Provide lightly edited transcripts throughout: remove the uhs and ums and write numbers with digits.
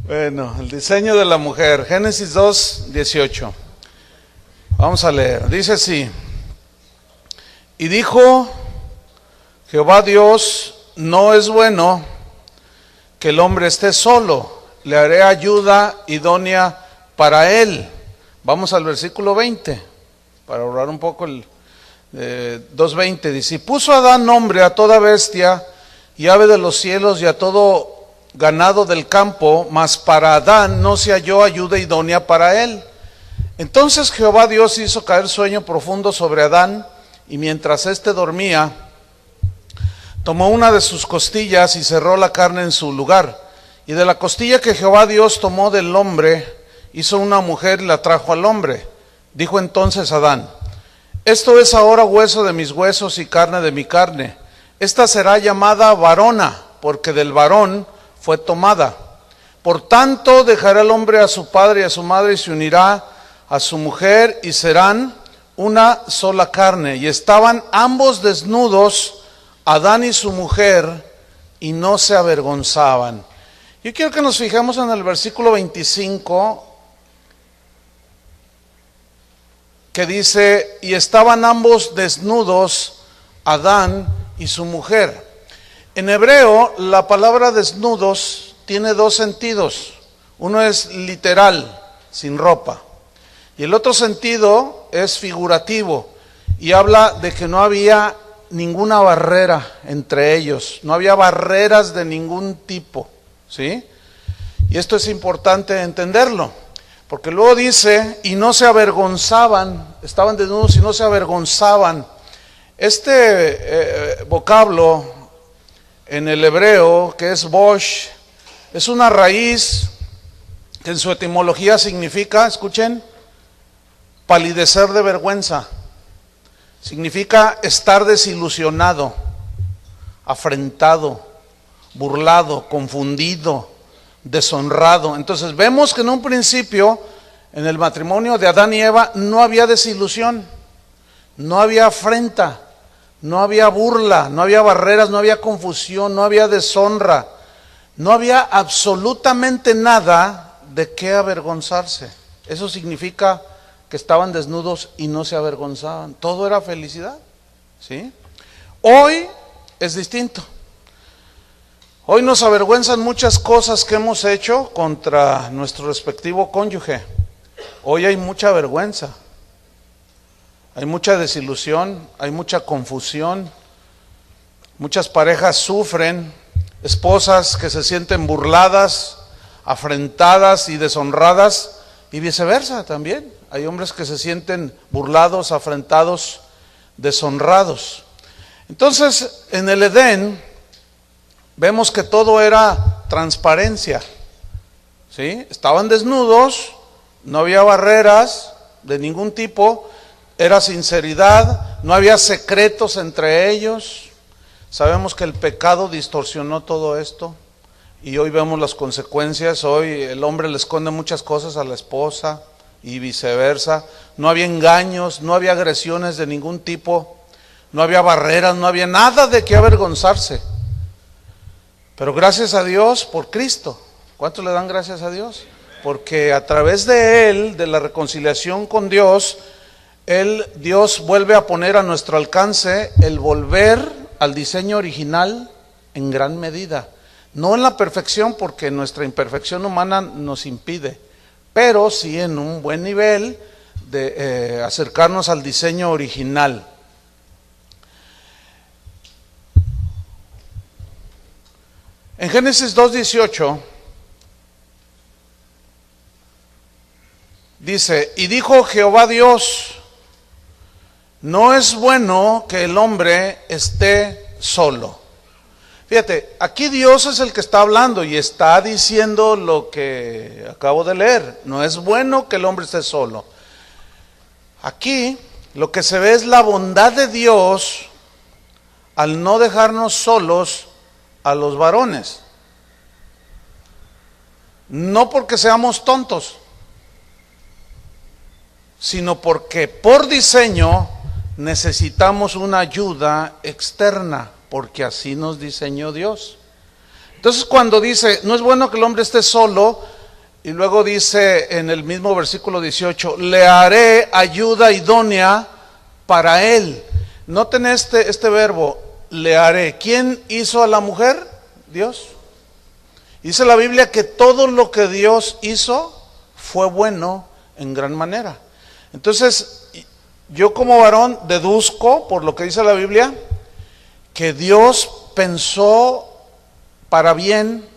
Bueno, el diseño de la mujer, Génesis 2:18. Vamos a leer, dice así: y dijo Jehová Dios, no es bueno que el hombre esté solo, le haré ayuda idónea para él. Vamos al versículo 20, para ahorrar un poco el 2:20, dice: y puso Adán nombre a toda bestia y ave de los cielos y a todo ganado del campo, mas para Adán no se halló ayuda idónea para él. Entonces Jehová Dios hizo caer sueño profundo sobre Adán, y mientras éste dormía, tomó una de sus costillas y cerró la carne en su lugar. Y de la costilla que Jehová Dios tomó del hombre, hizo una mujer y la trajo al hombre. Dijo entonces Adán: esto es ahora hueso de mis huesos y carne de mi carne. Esta será llamada varona, porque del varón fue tomada. Por tanto dejará el hombre a su padre y a su madre y se unirá a su mujer y serán una sola carne. Y estaban ambos desnudos, Adán y su mujer, y no se avergonzaban. Yo quiero que nos fijemos en el versículo 25, que dice: y estaban ambos desnudos, Adán y su mujer. En hebreo, la palabra desnudos tiene dos sentidos. Uno es literal, sin ropa, y el otro sentido es figurativo, y habla de que no había ninguna barrera entre ellos, no había barreras de ningún tipo, ¿sí? Y esto es importante entenderlo, porque luego dice: y no se avergonzaban, estaban desnudos y no se avergonzaban. Este vocablo en el hebreo, que es bosh, es una raíz que en su etimología significa, escuchen, palidecer de vergüenza. Significa estar desilusionado, afrentado, burlado, confundido, deshonrado. Entonces vemos que en un principio, en el matrimonio de Adán y Eva, no había desilusión, no había afrenta, no había burla, no había barreras, no había confusión, no había deshonra, no había absolutamente nada de qué avergonzarse. Eso significa que estaban desnudos y no se avergonzaban. Todo era felicidad, ¿sí? Hoy es distinto. Hoy nos avergüenzan muchas cosas que hemos hecho contra nuestro respectivo cónyuge. Hoy hay mucha vergüenza, hay mucha desilusión, hay mucha confusión. Muchas parejas sufren, esposas que se sienten burladas, afrentadas y deshonradas, y viceversa también. Hay hombres que se sienten burlados, afrentados, deshonrados. Entonces, en el Edén vemos que todo era transparencia, ¿sí? Estaban desnudos, no había barreras de ningún tipo, era sinceridad, no había secretos entre ellos. Sabemos que el pecado distorsionó todo esto y hoy vemos las consecuencias. Hoy el hombre le esconde muchas cosas a la esposa y viceversa. No había engaños, no había agresiones de ningún tipo, no había barreras, no había nada de qué avergonzarse. Pero gracias a Dios por Cristo. ¿Cuántos le dan gracias a Dios? Porque a través de Él, de la reconciliación con Dios, Dios vuelve a poner a nuestro alcance el volver al diseño original en gran medida. No en la perfección, porque nuestra imperfección humana nos impide, pero sí en un buen nivel de acercarnos al diseño original. En Génesis 2:18 dice: y dijo Jehová Dios, no es bueno que el hombre esté solo. Fíjate, aquí Dios es el que está hablando y está diciendo lo que acabo de leer. No es bueno que el hombre esté solo. Aquí lo que se ve es la bondad de Dios al no dejarnos solos a los varones. No porque seamos tontos, sino porque por diseño necesitamos una ayuda externa, porque así nos diseñó Dios. Entonces cuando dice, no es bueno que el hombre esté solo, Y luego dice en el mismo versículo 18, le haré ayuda idónea para él. Noten este verbo, le haré. ¿Quién hizo a la mujer? Dios. Dice la Biblia que todo lo que Dios hizo fue bueno en gran manera. Entonces, yo como varón deduzco, por lo que dice la Biblia, que Dios pensó para bien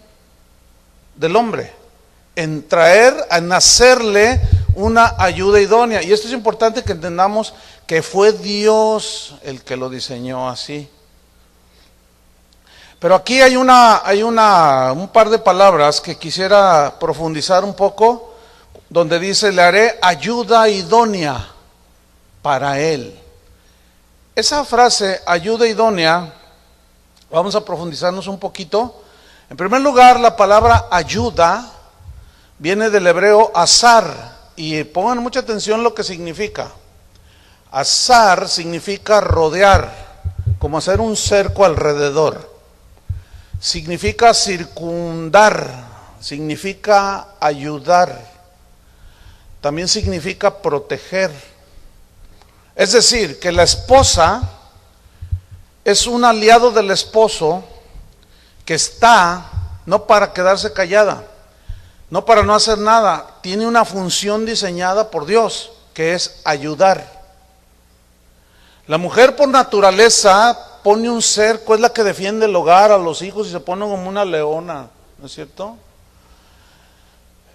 del hombre, en traer, en hacerle una ayuda idónea. Y esto es importante que entendamos que fue Dios el que lo diseñó así. Pero aquí hay un par de palabras que quisiera profundizar un poco, donde dice, le haré ayuda idónea para él. Esa frase, ayuda idónea, vamos a profundizarnos un poquito. En primer lugar, la palabra ayuda viene del hebreo azar, y pongan mucha atención lo que significa. Azar significa rodear, como hacer un cerco alrededor. Significa circundar, significa ayudar, también significa proteger. Es decir, que la esposa es un aliado del esposo que está no para quedarse callada, no para no hacer nada, tiene una función diseñada por Dios, que es ayudar. La mujer por naturaleza pone un cerco, es la que defiende el hogar, a los hijos, y se pone como una leona, ¿no es cierto?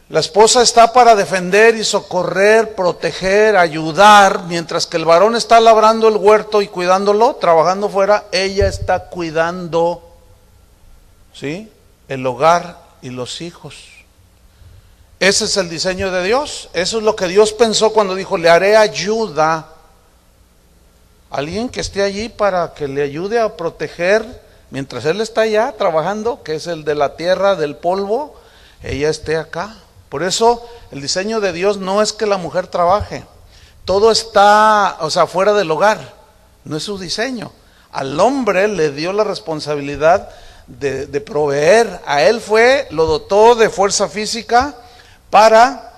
La esposa está para defender y socorrer, proteger, ayudar, mientras que el varón está labrando el huerto y cuidándolo, trabajando fuera, ella está cuidando, ¿sí?, el hogar y los hijos. Ese es el diseño de Dios. Eso es lo que Dios pensó cuando dijo, le haré ayuda. Alguien que esté allí para que le ayude a proteger, mientras él está allá trabajando, que es el de la tierra, del polvo, ella esté acá. Por eso el diseño de Dios no es que la mujer trabaje. Todo está, fuera del hogar. No es su diseño. Al hombre le dio la responsabilidad de proveer. A él lo dotó de fuerza física para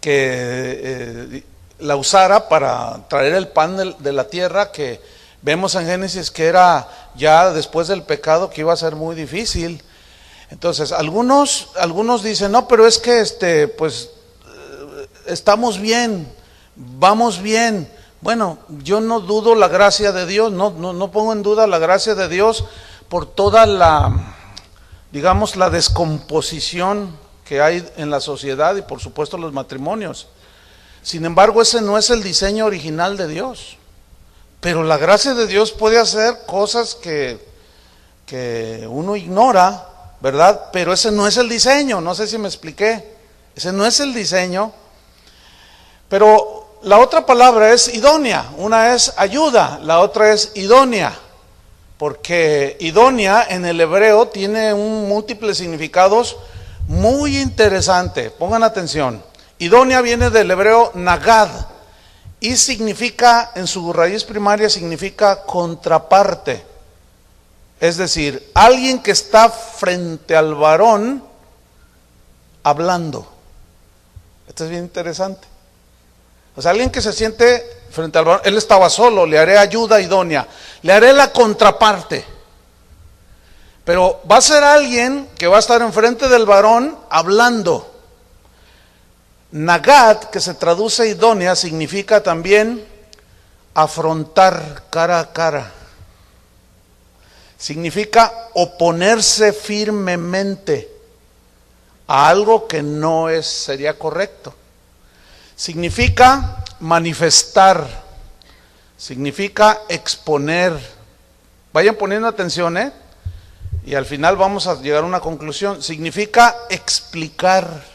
que la usara para traer el pan de la tierra, que vemos en Génesis que era ya después del pecado, que iba a ser muy difícil. Entonces algunos dicen, no, pero es que estamos bien, vamos bien. Bueno, yo no dudo la gracia de Dios, no pongo en duda la gracia de Dios por toda la descomposición que hay en la sociedad y por supuesto los matrimonios. Sin embargo, ese no es el diseño original de Dios. Pero la gracia de Dios puede hacer cosas que uno ignora, ¿verdad? Pero ese no es el diseño, no sé si me expliqué. Ese no es el diseño. Pero la otra palabra es idónea. Una es ayuda, la otra es idónea. Porque idónea en el hebreo tiene múltiples significados muy interesante. Pongan atención. Idónea viene del hebreo nagad y significa, en su raíz primaria, significa contraparte. Es decir, alguien que está frente al varón hablando. Esto es bien interesante. Alguien que se siente frente al varón, él estaba solo, le haré ayuda idónea, le haré la contraparte. Pero va a ser alguien que va a estar enfrente del varón hablando. Nagad, que se traduce idónea, significa también afrontar cara a cara. Significa oponerse firmemente a algo que no sería correcto. Significa manifestar, significa exponer. Vayan poniendo atención, y al final vamos a llegar a una conclusión. Significa explicar.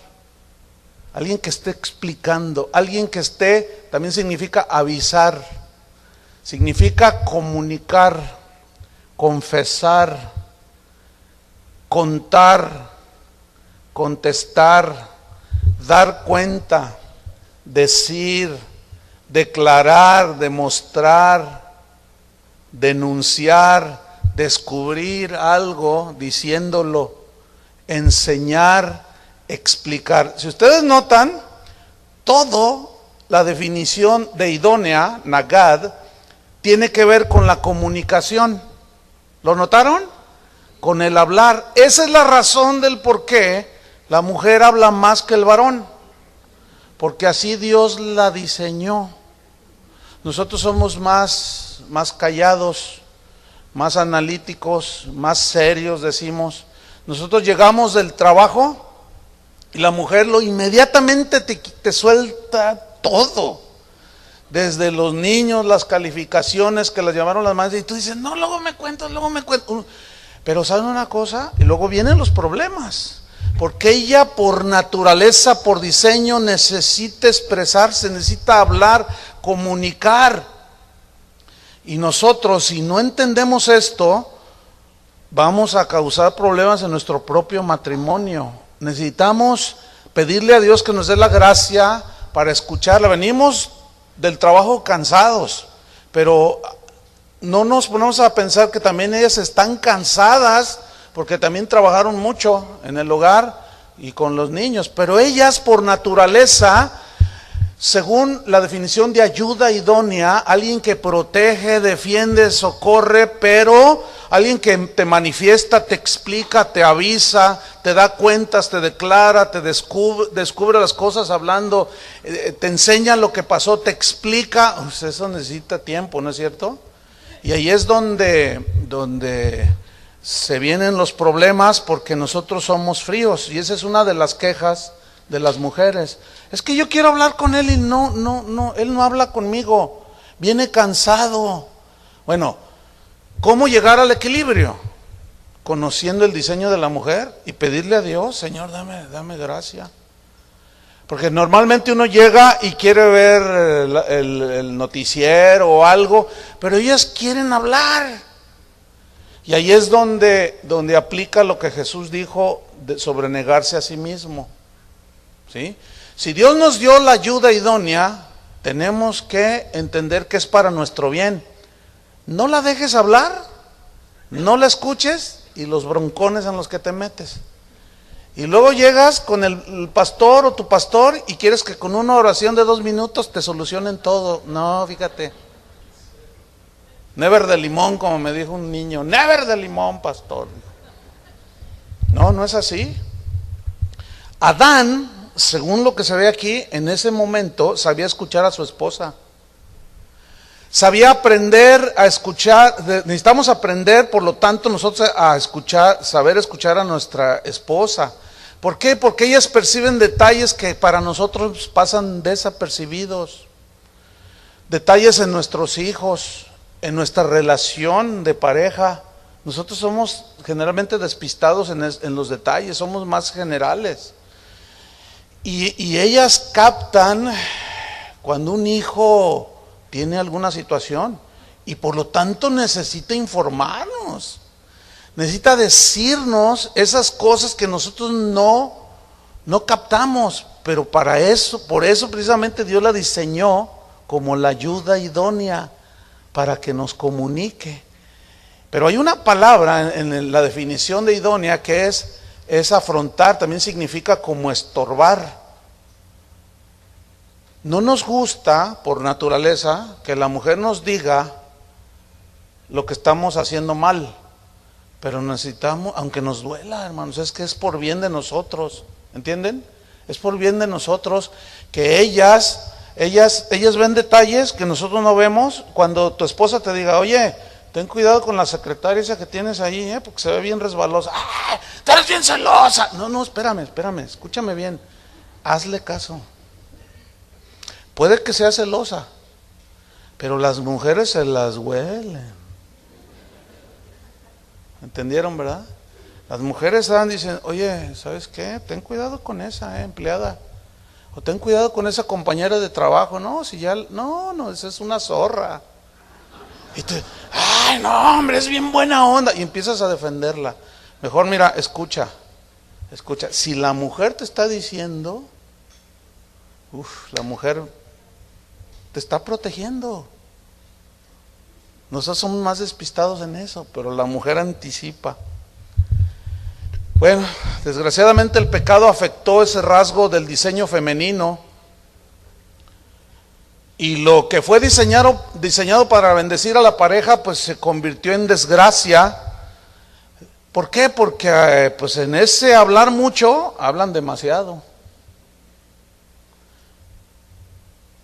Alguien que esté explicando, alguien que esté, también significa avisar, significa comunicar, confesar, contar, contestar, dar cuenta, decir, declarar, demostrar, denunciar, descubrir algo diciéndolo, enseñar, explicar. Si ustedes notan, todo la definición de idónea, nagad, tiene que ver con la comunicación. ¿Lo notaron? Con el hablar. Esa es la razón del por qué la mujer habla más que el varón, porque así Dios la diseñó. Nosotros somos más callados, más analíticos, más serios, decimos. Nosotros llegamos del trabajo y la mujer inmediatamente te suelta todo. Desde los niños, las calificaciones que las llamaron las madres, y tú dices, no, luego me cuentas. Pero ¿saben una cosa? Y luego vienen los problemas. Porque ella por naturaleza, por diseño, necesita expresarse, necesita hablar, comunicar. Y nosotros, si no entendemos esto, vamos a causar problemas en nuestro propio matrimonio. Necesitamos pedirle a Dios que nos dé la gracia para escucharla. Venimos del trabajo cansados, pero no nos ponemos a pensar que también ellas están cansadas, porque también trabajaron mucho en el hogar y con los niños, pero ellas por naturaleza, según la definición de ayuda idónea, alguien que protege, defiende, socorre, pero alguien que te manifiesta, te explica, te avisa, te da cuentas, te declara, te descubre las cosas hablando, te enseña lo que pasó, te explica. Pues eso necesita tiempo, ¿no es cierto? Y ahí es donde se vienen los problemas, porque nosotros somos fríos, y esa es una de las quejas de las mujeres. Es que yo quiero hablar con él y no, él no habla conmigo, viene cansado. Bueno, ¿cómo llegar al equilibrio? Conociendo el diseño de la mujer y pedirle a Dios, Señor, dame gracia. Porque normalmente uno llega y quiere ver el noticiero o algo, pero ellas quieren hablar. Y ahí es donde aplica lo que Jesús dijo sobre negarse a sí mismo. ¿Sí? Si Dios nos dio la ayuda idónea, tenemos que entender que es para nuestro bien. No la dejes hablar, no la escuches y los broncones en los que te metes. Y luego llegas con el pastor o tu pastor y quieres que con una oración de 2 minutos te solucionen todo. No, fíjate. Never de limón, como me dijo un niño. Never de limón, pastor. No es así. Adán, según lo que se ve aquí, en ese momento sabía escuchar a su esposa. Sabía aprender a escuchar. Necesitamos aprender, por lo tanto, nosotros a escuchar, saber escuchar a nuestra esposa. ¿Por qué? Porque ellas perciben detalles que para nosotros pasan desapercibidos. Detalles en nuestros hijos, en nuestra relación de pareja. Nosotros somos generalmente despistados en los detalles, somos más generales. Y ellas captan cuando un hijo tiene alguna situación y por lo tanto necesita informarnos, necesita decirnos esas cosas que nosotros no captamos, pero por eso precisamente Dios la diseñó como la ayuda idónea para que nos comunique. Pero hay una palabra en la definición de idónea que es afrontar, también significa como estorbar. No nos gusta, por naturaleza, que la mujer nos diga lo que estamos haciendo mal, pero necesitamos, aunque nos duela, hermanos, es que es por bien de nosotros, ¿entienden? Es por bien de nosotros que ellas ven detalles que nosotros no vemos. Cuando tu esposa te diga, oye, ten cuidado con la secretaria esa que tienes ahí, porque se ve bien resbalosa. ¡Ah! ¡Tú eres bien celosa! No, espérame, escúchame bien. Hazle caso. Puede que sea celosa, pero las mujeres se las huelen. ¿Entendieron, verdad? Las mujeres dicen, oye, ¿sabes qué? Ten cuidado con esa empleada. O ten cuidado con esa compañera de trabajo. No, esa es una zorra. Y tú, ay, no, hombre, es bien buena onda. Y empiezas a defenderla. Mejor mira, escucha. Si la mujer te está diciendo, la mujer te está protegiendo. Nosotros somos más despistados en eso, pero la mujer anticipa. Bueno, desgraciadamente el pecado afectó ese rasgo del diseño femenino, y lo que fue diseñado para bendecir a la pareja, pues se convirtió en desgracia. ¿Por qué? Porque pues en ese hablar mucho, hablan demasiado.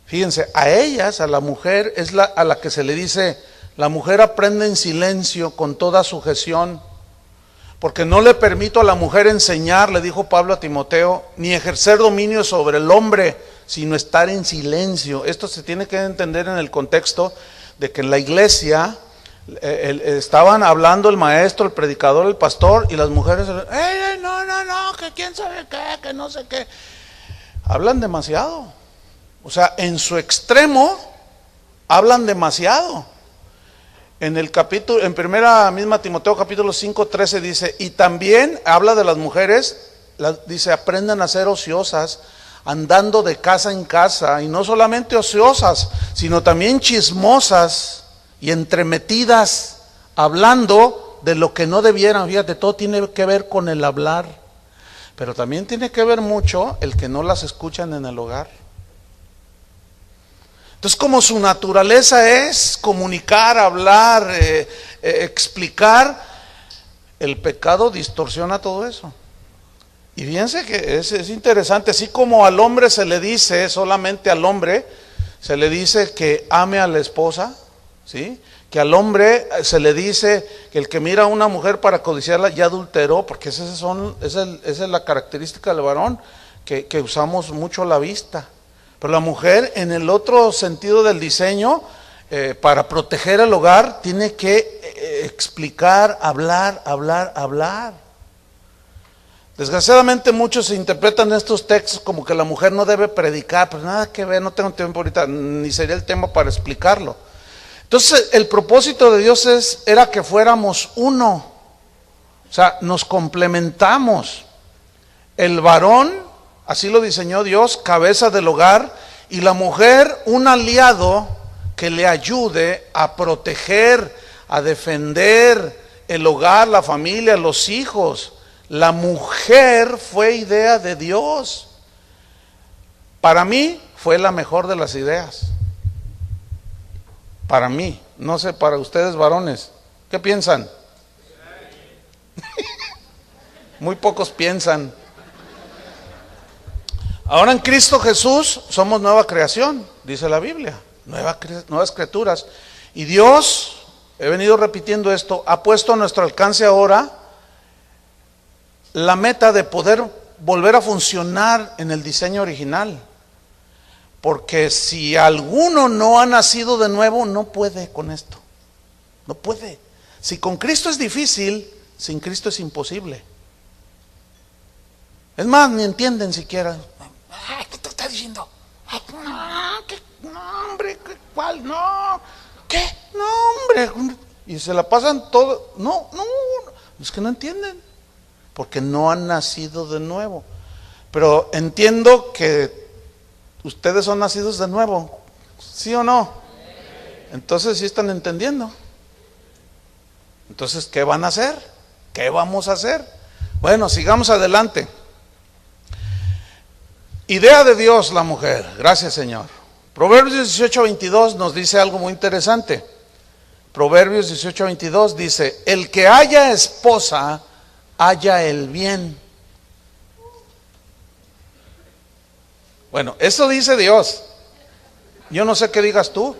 Fíjense, a ellas, a la mujer, es a la que se le dice, la mujer aprende en silencio con toda sujeción, porque no le permito a la mujer enseñar, le dijo Pablo a Timoteo, ni ejercer dominio sobre el hombre, sino estar en silencio. Esto se tiene que entender en el contexto de que en la iglesia estaban hablando el maestro, el predicador, el pastor, y las mujeres, no, que quién sabe qué, que no sé qué. Hablan demasiado. O sea, en su extremo, hablan demasiado. En el capítulo, en primera misma Timoteo capítulo 5:13 dice, y también habla de las mujeres, dice, aprendan a ser ociosas, andando de casa en casa, y no solamente ociosas, sino también chismosas y entremetidas, hablando de lo que no debieran. Fíjate, todo tiene que ver con el hablar, pero también tiene que ver mucho el que no las escuchan en el hogar. Entonces, como su naturaleza es comunicar, hablar, explicar, el pecado distorsiona todo eso. Y fíjense que es interesante, así como al hombre se le dice, solamente al hombre, se le dice que ame a la esposa, ¿sí? Que al hombre se le dice que el que mira a una mujer para codiciarla ya adulteró, porque esa es la característica del varón, que usamos mucho la vista. Pero la mujer, en el otro sentido del diseño, para proteger el hogar, tiene que explicar, hablar. Desgraciadamente muchos interpretan estos textos como que la mujer no debe predicar, pero nada que ver, no tengo tiempo ahorita, ni sería el tema para explicarlo. Entonces, el propósito de Dios era que fuéramos uno, o sea, nos complementamos. El varón, así lo diseñó Dios, cabeza del hogar, y la mujer un aliado que le ayude a proteger, a defender el hogar, la familia, los hijos. La mujer fue idea de Dios. Para mí fue la mejor de las ideas. Para mí, no sé, para ustedes varones, ¿qué piensan? Muy pocos piensan. Ahora en Cristo Jesús somos nueva creación, dice la Biblia, nuevas criaturas. Y Dios, he venido repitiendo esto, ha puesto a nuestro alcance ahora la meta de poder volver a funcionar en el diseño original. Porque si alguno no ha nacido de nuevo, no puede con esto. No puede. Si con Cristo es difícil, sin Cristo es imposible. Es más, ni entienden siquiera. ¿Qué te está diciendo? No, hombre, ¿cuál? No, ¿qué? No, hombre. Y se la pasan todo. No, es que no entienden. Porque no han nacido de nuevo. Pero entiendo que ustedes son nacidos de nuevo, ¿sí o no? Entonces sí están entendiendo. Entonces, ¿qué van a hacer? ¿Qué vamos a hacer? Bueno, sigamos adelante. Idea de Dios la mujer, gracias Señor. Proverbios 18:22 nos dice algo muy interesante. Proverbios 18:22 dice, el que haya esposa, haya el bien. Bueno, eso dice Dios. Yo no sé qué digas tú.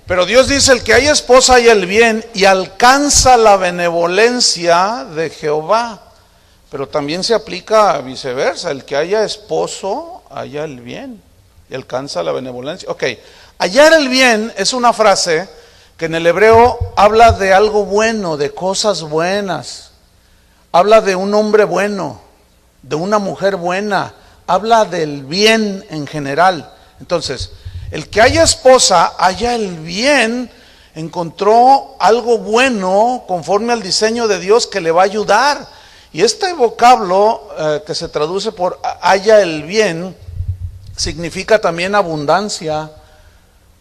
Pero Dios dice, el que haya esposa haya el bien y alcanza la benevolencia de Jehová. Pero también se aplica viceversa, el que haya esposo haya el bien y alcanza la benevolencia. Ok, hallar el bien es una frase que en el hebreo habla de algo bueno, de cosas buenas. Habla de un hombre bueno, de una mujer buena, habla del bien en general. Entonces, el que haya esposa, haya el bien, encontró algo bueno conforme al diseño de Dios que le va a ayudar. Y este vocablo que se traduce por haya el bien, significa también abundancia.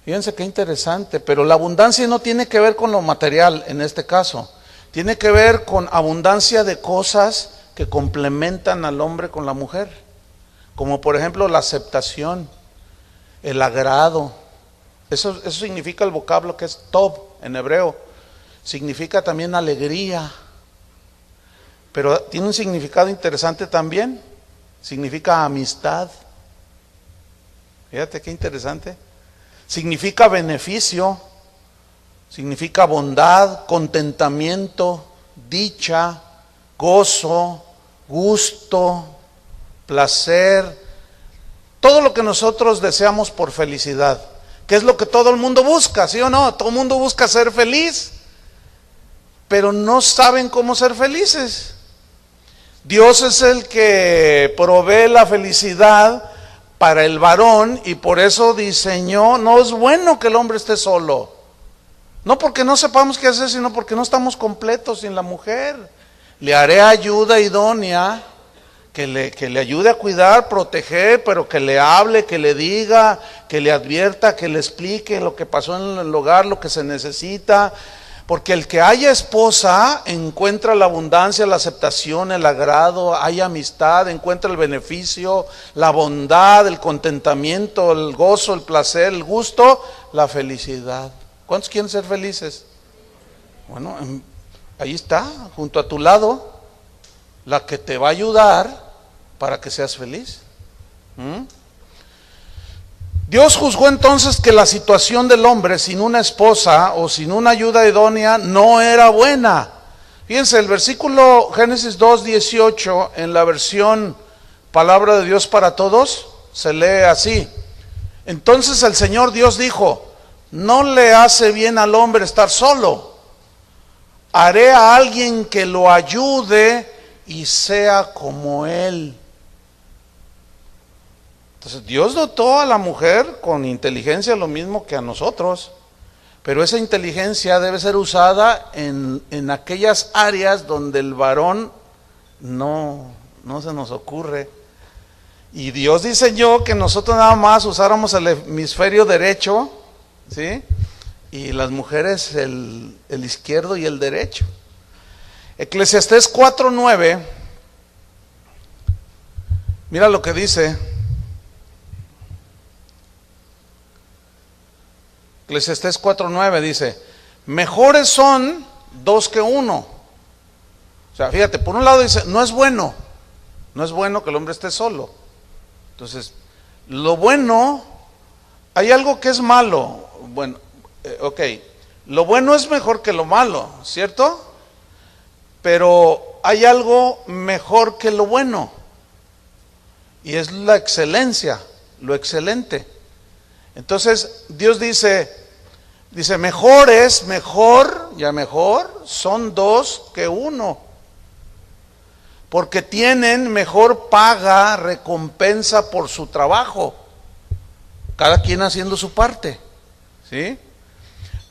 Fíjense qué interesante, pero la abundancia no tiene que ver con lo material en este caso, Tiene que ver con abundancia de cosas que complementan al hombre con la mujer, como por ejemplo la aceptación, el agrado. Eso significa el vocablo que es tov en hebreo. Significa también alegría, pero tiene un significado interesante también. Significa amistad. Fíjate qué interesante. Significa beneficio, significa bondad, contentamiento, dicha, gozo, gusto, placer, todo lo que nosotros deseamos por felicidad, que es lo que todo el mundo busca, ¿sí o no? Todo el mundo busca ser feliz, pero no saben cómo ser felices. Dios es el que provee la felicidad para el varón y por eso diseñó. No es bueno que el hombre esté solo, no porque no sepamos qué hacer, sino porque no estamos completos sin la mujer. Le haré ayuda idónea que le ayude a cuidar, proteger, pero que le hable, que le diga, que le advierta, que le explique lo que pasó en el hogar, lo que se necesita. Porque el que haya esposa encuentra la abundancia, la aceptación, el agrado, hay amistad, encuentra el beneficio, la bondad, el contentamiento, el gozo, el placer, el gusto, la felicidad. ¿Cuántos quieren ser felices? Bueno, ahí está, junto a tu lado, la que te va a ayudar para que seas feliz. Dios juzgó entonces que la situación del hombre sin una esposa o sin una ayuda idónea no era buena. Fíjense, el versículo Génesis 2:18 en la versión Palabra de Dios para Todos se lee así: entonces el Señor Dios dijo, no le hace bien al hombre estar solo, haré a alguien que lo ayude y sea como él. Entonces Dios dotó a la mujer con inteligencia, lo mismo que a nosotros, pero esa inteligencia debe ser usada en aquellas áreas donde el varón no se nos ocurre. Y Dios diseñó que nosotros nada más usáramos el hemisferio derecho, ¿sí? Y las mujeres el izquierdo y el derecho. Eclesiastés 4:9, mira lo que dice. Eclesiastés 4:9 dice, mejores son dos que uno. O sea, fíjate, por un lado dice, no es bueno que el hombre esté solo. Entonces, lo bueno, hay algo que es malo. Bueno, ok, lo bueno es mejor que lo malo, ¿cierto? Pero hay algo mejor que lo bueno, y es la excelencia, lo excelente. Entonces Dios dice mejor son dos que uno, porque tienen mejor paga, recompensa por su trabajo, cada quien haciendo su parte, ¿sí?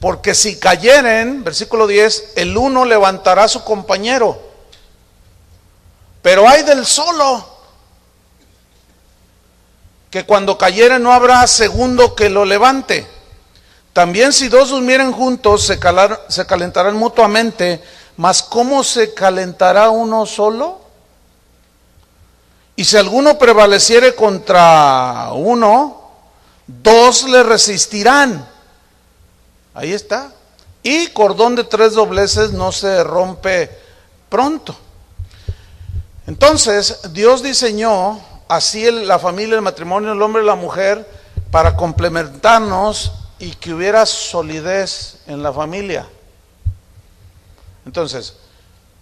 Porque si cayeren, versículo 10, el uno levantará a su compañero, pero ay del solo, que cuando cayere no habrá segundo que lo levante. También si dos durmieren juntos, se calentarán mutuamente, mas ¿cómo se calentará uno solo? Y si alguno prevaleciere contra uno, dos le resistirán. Ahí está. Y cordón de 3 dobleces no se rompe pronto. Entonces, Dios diseñó así la familia, el matrimonio, el hombre y la mujer, para complementarnos y que hubiera solidez en la familia. Entonces,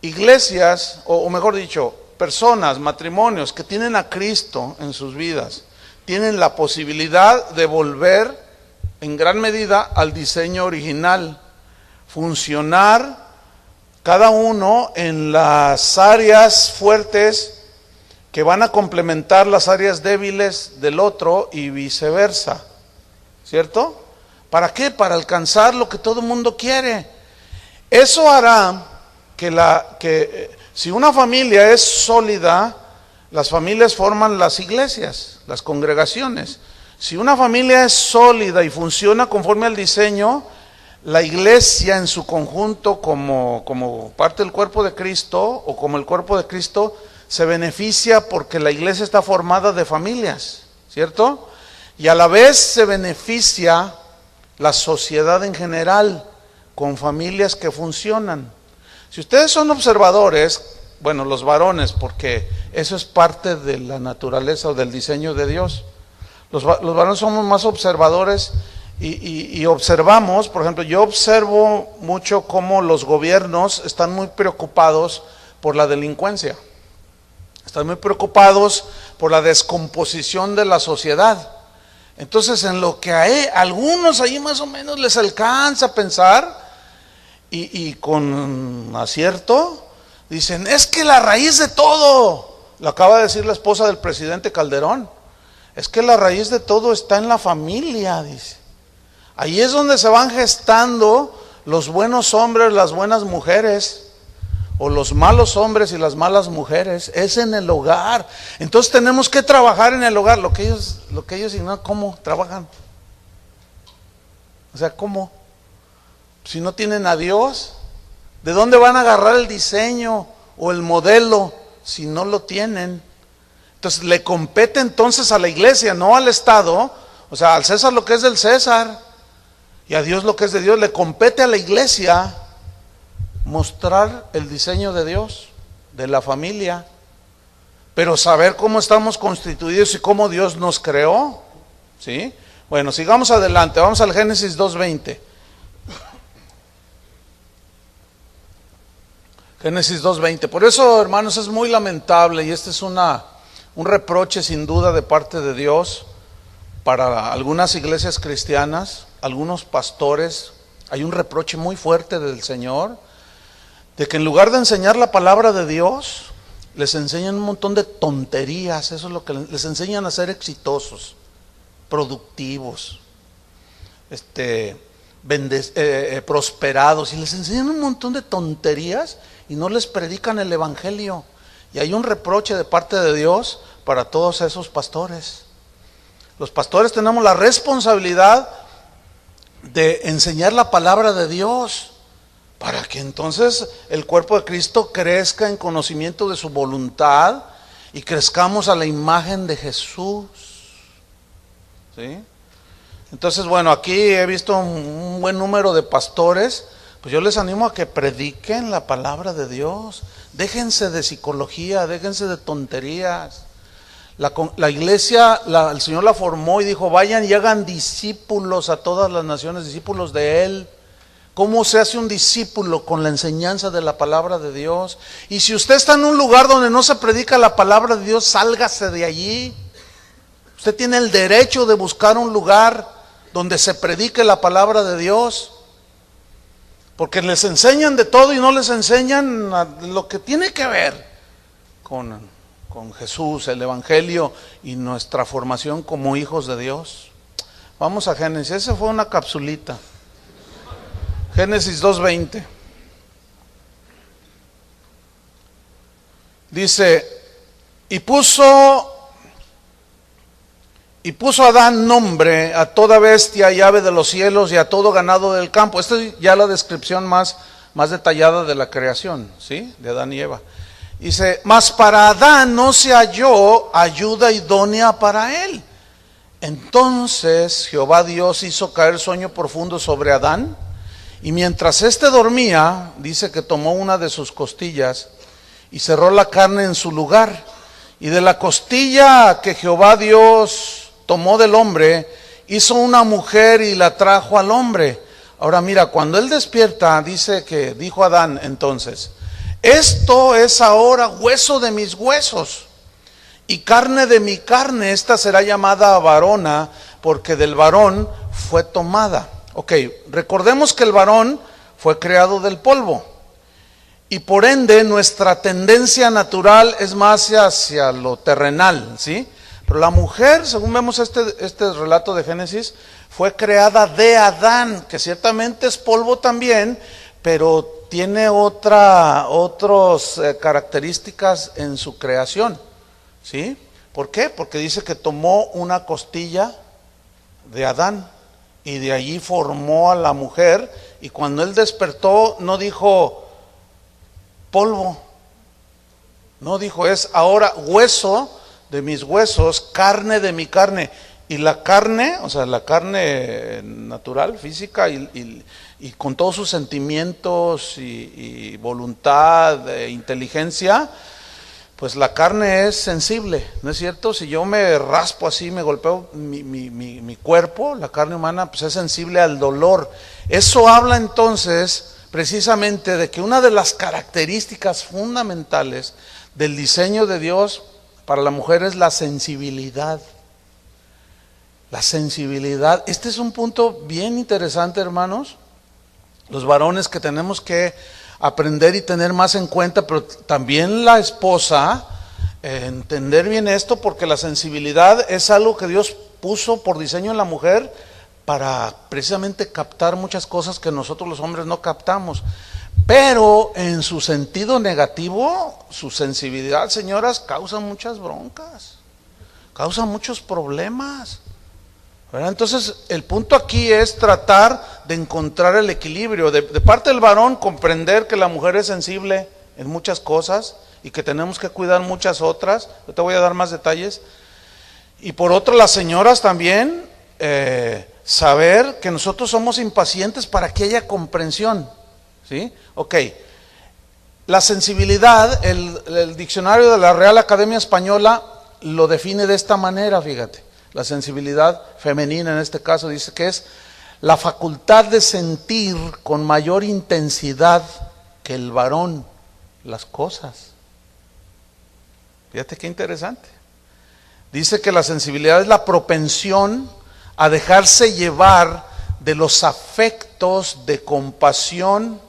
iglesias, o mejor dicho, personas, matrimonios que tienen a Cristo en sus vidas, tienen la posibilidad de volver en gran medida al diseño original, funcionar cada uno en las áreas fuertes que van a complementar las áreas débiles del otro y viceversa, ¿cierto? ¿Para qué? Para alcanzar lo que todo el mundo quiere. Eso hará que si una familia es sólida, las familias forman las iglesias, las congregaciones. Si una familia es sólida y funciona conforme al diseño, la iglesia en su conjunto como parte del cuerpo de Cristo o como el cuerpo de Cristo se beneficia porque la iglesia está formada de familias, ¿cierto? Y a la vez se beneficia la sociedad en general con familias que funcionan. Si ustedes son observadores, bueno, los varones, porque eso es parte de la naturaleza o del diseño de Dios. Los varones somos más observadores y observamos, por ejemplo, yo observo mucho cómo los gobiernos están muy preocupados por la delincuencia. Están muy preocupados por la descomposición de la sociedad. Entonces, en lo que a algunos ahí más o menos les alcanza a pensar, y con acierto, dicen, es que la raíz de todo, lo acaba de decir la esposa del presidente Calderón, es que la raíz de todo está en la familia, dice. Ahí es donde se van gestando los buenos hombres, las buenas mujeres, o los malos hombres y las malas mujeres, es en el hogar. Entonces tenemos que trabajar en el hogar, lo que ellos ignoran, ¿cómo trabajan? O sea, ¿cómo? Si no tienen a Dios, ¿de dónde van a agarrar el diseño o el modelo si no lo tienen? Entonces le compete entonces a la iglesia, no al Estado, o sea, al César lo que es del César y a Dios lo que es de Dios. Le compete a la iglesia mostrar el diseño de Dios, de la familia, pero saber cómo estamos constituidos y cómo Dios nos creó, ¿sí? Bueno, sigamos adelante, vamos al Génesis 2:20. Génesis 2:20. Por eso, hermanos, es muy lamentable, y este es un reproche sin duda de parte de Dios para algunas iglesias cristianas, algunos pastores. Hay un reproche muy fuerte del Señor, de que en lugar de enseñar la palabra de Dios, les enseñan un montón de tonterías. Eso es lo que les enseñan a ser exitosos, productivos, prosperados, y les enseñan un montón de tonterías y no les predican el evangelio. Y hay un reproche de parte de Dios para todos esos pastores. Los pastores tenemos la responsabilidad de enseñar la palabra de Dios, para que entonces el cuerpo de Cristo crezca en conocimiento de su voluntad y crezcamos a la imagen de Jesús, ¿sí? Entonces, bueno, aquí he visto un buen número de pastores. Pues yo les animo a que prediquen la palabra de Dios. Déjense de psicología, déjense de tonterías. La iglesia, el Señor la formó y dijo, vayan y hagan discípulos a todas las naciones, discípulos de Él. ¿Cómo se hace un discípulo? Con la enseñanza de la palabra de Dios. Y si usted está en un lugar donde no se predica la palabra de Dios, sálgase de allí. Usted tiene el derecho de buscar un lugar donde se predique la palabra de Dios. Porque les enseñan de todo y no les enseñan lo que tiene que ver con Jesús, el evangelio y nuestra formación como hijos de Dios. Vamos a Génesis, esa fue una capsulita. Génesis 2:20. Dice, y puso Adán nombre a toda bestia y ave de los cielos y a todo ganado del campo. Esta es ya la descripción más detallada de la creación, ¿sí? De Adán y Eva. Dice, mas para Adán no se halló ayuda idónea para él. Entonces Jehová Dios hizo caer sueño profundo sobre Adán, y mientras éste dormía, dice que tomó una de sus costillas y cerró la carne en su lugar. Y de la costilla que Jehová Dios tomó del hombre, hizo una mujer y la trajo al hombre. Ahora mira, cuando él despierta, dice que dijo Adán entonces, esto es ahora hueso de mis huesos y carne de mi carne. Esta será llamada varona, porque del varón fue tomada. Ok, recordemos que el varón fue creado del polvo, y por ende nuestra tendencia natural es más hacia lo terrenal, ¿sí? Pero la mujer, según vemos este relato de Génesis, fue creada de Adán, que ciertamente es polvo también, pero tiene otras características en su creación, ¿sí? ¿Por qué? Porque dice que tomó una costilla de Adán y de allí formó a la mujer y cuando él despertó no dijo polvo, no dijo, es ahora hueso de mis huesos, carne de mi carne. Y la carne, o sea, la carne natural, física, y con todos sus sentimientos y voluntad, inteligencia, pues la carne es sensible, ¿no es cierto? Si yo me raspo así, me golpeo mi cuerpo, la carne humana, pues es sensible al dolor. Eso habla entonces precisamente de que una de las características fundamentales del diseño de Dios para la mujer es la sensibilidad. La sensibilidad. Este es un punto bien interesante, hermanos. Los varones que tenemos que aprender y tener más en cuenta, pero también la esposa, entender bien esto, porque la sensibilidad es algo que Dios puso por diseño en la mujer para precisamente captar muchas cosas que nosotros los hombres no captamos. Pero en su sentido negativo, su sensibilidad, señoras, causa muchas broncas, causa muchos problemas, ¿verdad? Entonces el punto aquí es tratar de encontrar el equilibrio, de parte del varón comprender que la mujer es sensible en muchas cosas y que tenemos que cuidar muchas otras. Yo te voy a dar más detalles. Y por otro, las señoras también saber que nosotros somos impacientes para que haya comprensión, ¿sí? Ok, la sensibilidad, el diccionario de la Real Academia Española lo define de esta manera, fíjate. La sensibilidad femenina en este caso dice que es la facultad de sentir con mayor intensidad que el varón las cosas. Fíjate qué interesante. Dice que la sensibilidad es la propensión a dejarse llevar de los afectos de compasión,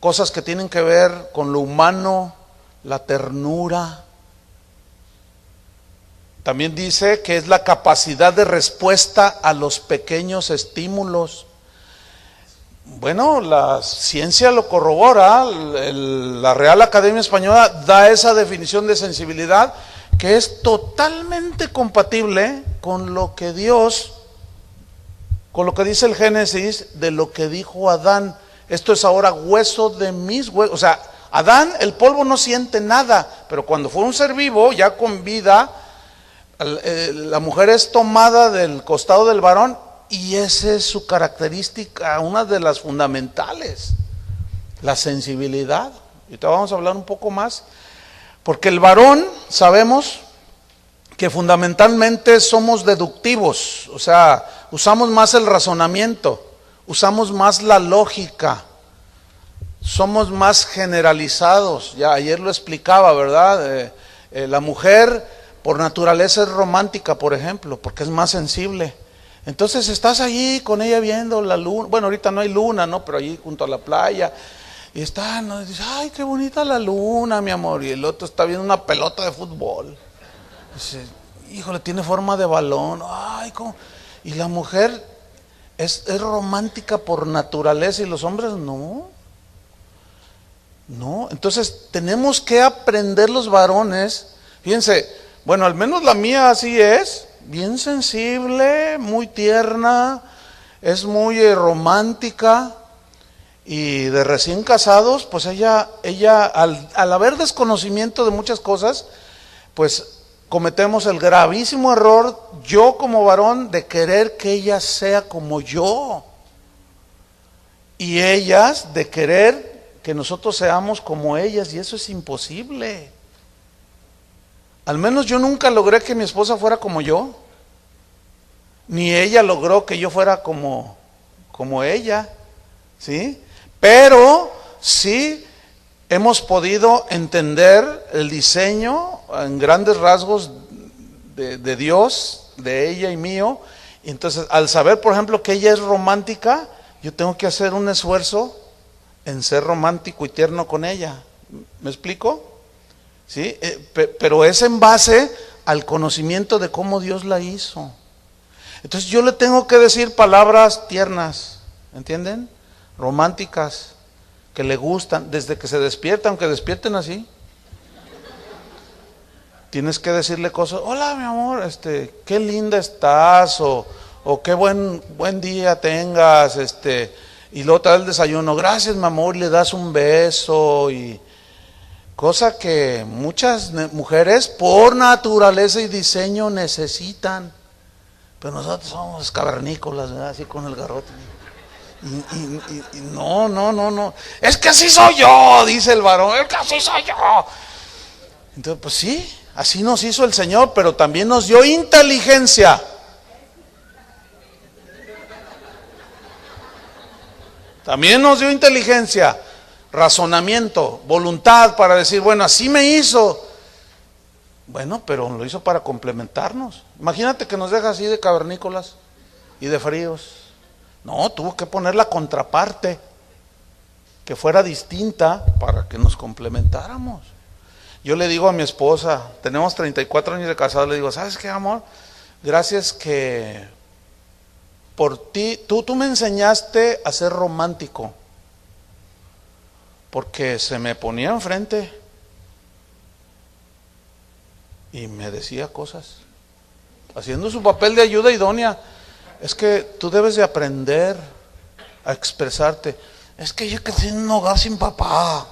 cosas que tienen que ver con lo humano, la ternura. También dice que es la capacidad de respuesta a los pequeños estímulos. Bueno, la ciencia lo corrobora, la Real Academia Española da esa definición de sensibilidad que es totalmente compatible con lo que Dios, con lo que dice el Génesis, de lo que dijo Adán. Esto es ahora hueso de mis huesos. O sea, Adán, el polvo no siente nada, pero cuando fue un ser vivo, ya con vida, la mujer es tomada del costado del varón y esa es su característica, una de las fundamentales, la sensibilidad. Y te vamos a hablar un poco más, porque el varón sabemos que fundamentalmente somos deductivos, o sea, usamos más el razonamiento, usamos más la lógica, somos más generalizados. Ya ayer lo explicaba, ¿verdad? La mujer por naturaleza es romántica, por ejemplo, porque es más sensible. Entonces estás allí con ella viendo la luna. Bueno, ahorita no hay luna, ¿no? Pero allí junto a la playa. Y está, ¿no? Y dice, ay, qué bonita la luna, mi amor. Y el otro está viendo una pelota de fútbol. Dice, híjole, tiene forma de balón. Ay, ¿cómo? Y la mujer es romántica por naturaleza y los hombres no. No. Entonces tenemos que aprender los varones. Fíjense. Bueno, al menos la mía así es, bien sensible, muy tierna, es muy romántica, y de recién casados, pues ella al haber desconocimiento de muchas cosas, pues cometemos el gravísimo error, yo como varón, de querer que ella sea como yo, y ellas de querer que nosotros seamos como ellas, y eso es imposible. Al menos yo nunca logré que mi esposa fuera como yo, ni ella logró que yo fuera como ella, ¿sí? Pero sí hemos podido entender el diseño en grandes rasgos de Dios, de ella y mío. Y entonces, al saber, por ejemplo, que ella es romántica, yo tengo que hacer un esfuerzo en ser romántico y tierno con ella. ¿Me explico? ¿Sí? Pero es en base al conocimiento de cómo Dios la hizo. Entonces yo le tengo que decir palabras tiernas, ¿entienden? Románticas, que le gustan, desde que se despierta, aunque despierten así. Tienes que decirle cosas, hola mi amor, qué linda estás, o qué buen día tengas, Y luego te da el desayuno, gracias mi amor, y le das un beso, y cosa que muchas mujeres por naturaleza y diseño necesitan. Pero nosotros somos cavernícolas, ¿verdad? Así con el garrote. Y no. Es que así soy yo, dice el varón, es que así soy yo. Entonces, pues sí, así nos hizo el Señor, pero también nos dio inteligencia. También nos dio inteligencia, razonamiento, voluntad para decir, bueno, así me hizo. Bueno, pero lo hizo para complementarnos. Imagínate que nos deja así de cavernícolas y de fríos. No, tuvo que poner la contraparte, que fuera distinta para que nos complementáramos. Yo le digo a mi esposa, tenemos 34 años de casados, le digo, ¿sabes qué, amor? Gracias que por ti, tú me enseñaste a ser romántico, porque se me ponía enfrente y me decía cosas, haciendo su papel de ayuda idónea. Es que tú debes de aprender a expresarte. Es que yo crecí en un hogar sin papá.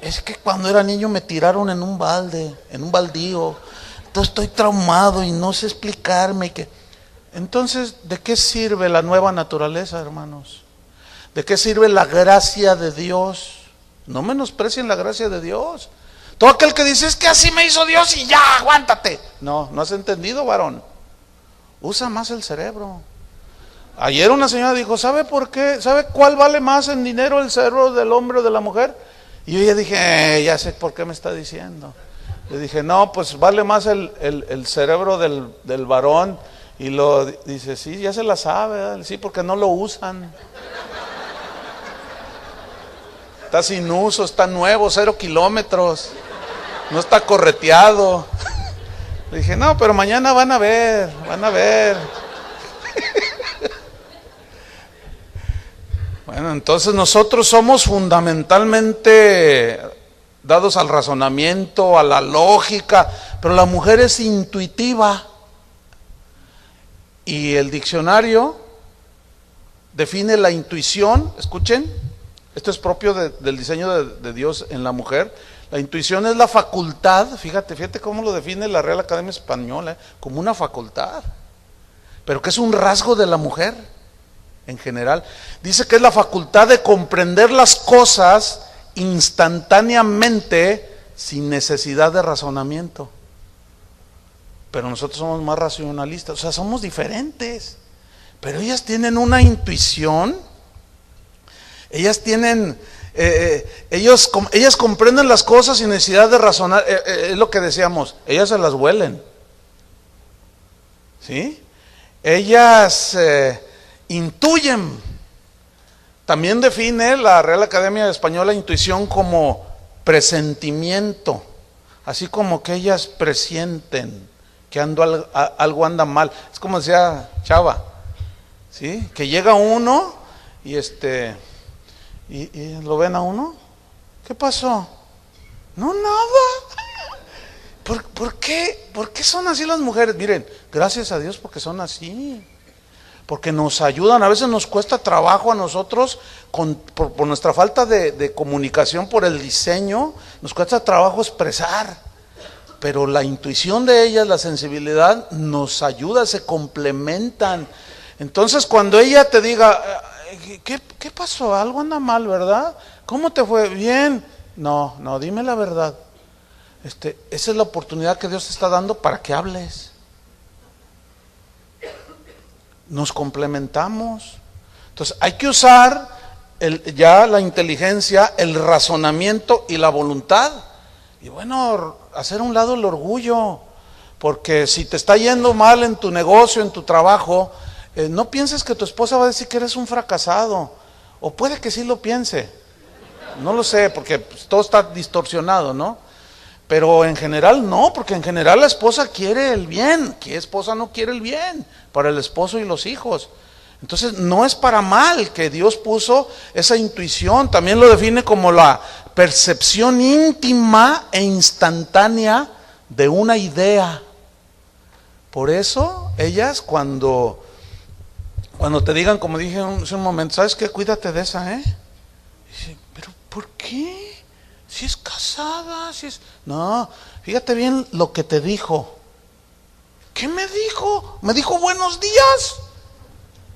Es que cuando era niño me tiraron en un balde, en un baldío. Entonces estoy traumado y no sé explicarme. Entonces, ¿de qué sirve la nueva naturaleza, hermanos? ¿De qué sirve la gracia de Dios? No menosprecien la gracia de Dios. Todo aquel que dice, es que así me hizo Dios y ya, aguántate. No has entendido, varón. Usa más el cerebro. Ayer una señora dijo, ¿sabe por qué? ¿Sabe cuál vale más en dinero, el cerebro del hombre o de la mujer? Y yo ya dije, ya sé por qué me está diciendo. Le dije, no, pues vale más el cerebro del varón. Y lo dice, sí, ya se la sabe, ¿verdad? Sí, porque no lo usan. Está sin uso, está nuevo, 0 kilómetros. No está correteado. Le dije, no, pero mañana van a ver. Bueno, entonces nosotros somos fundamentalmente dados al razonamiento, a la lógica, pero la mujer es intuitiva. Y el diccionario define la intuición, escuchen, esto es propio del diseño de Dios en la mujer. La intuición es la facultad, fíjate cómo lo define la Real Academia Española, como una facultad, pero que es un rasgo de la mujer en general. Dice que es la facultad de comprender las cosas instantáneamente sin necesidad de razonamiento. Pero nosotros somos más racionalistas, o sea, somos diferentes, pero ellas tienen una intuición, ellas tienen... ellas comprenden las cosas sin necesidad de razonar. Es lo que decíamos, ellas se las huelen, ¿sí? Ellas intuyen. También define la Real Academia Española intuición como presentimiento, así como que ellas presienten que algo anda mal. Es como decía Chava, ¿sí? Que llega uno y y lo ven a uno. ¿Qué pasó? No, nada. ¿Por qué son así las mujeres? Miren, gracias a Dios porque son así. Porque nos ayudan, a veces nos cuesta trabajo a nosotros, por nuestra falta de comunicación, por el diseño, nos cuesta trabajo expresar. Pero la intuición de ellas, la sensibilidad, nos ayuda, se complementan. Entonces cuando ella te diga, ¿qué pasó? Algo anda mal, ¿verdad? ¿Cómo te fue? Bien. No, dime la verdad. Esa es la oportunidad que Dios te está dando para que hables. Nos complementamos. Entonces hay que usar ya la inteligencia, el razonamiento y la voluntad. Y bueno, hacer a un lado el orgullo. Porque si te está yendo mal en tu negocio, en tu trabajo, no pienses que tu esposa va a decir que eres un fracasado. O puede que sí lo piense. No lo sé, porque pues, todo está distorsionado, ¿no? Pero en general no, porque en general la esposa quiere el bien. ¿Qué esposa no quiere el bien? Para el esposo y los hijos. Entonces no es para mal que Dios puso esa intuición. También lo define como la percepción íntima e instantánea de una idea. Por eso ellas cuando Cuando te digan, como dije hace un momento, ¿sabes qué? Cuídate de esa, ¿eh? Dice, ¿pero por qué? Si es casada, si es... No, fíjate bien lo que te dijo. ¿Qué me dijo? Me dijo buenos días.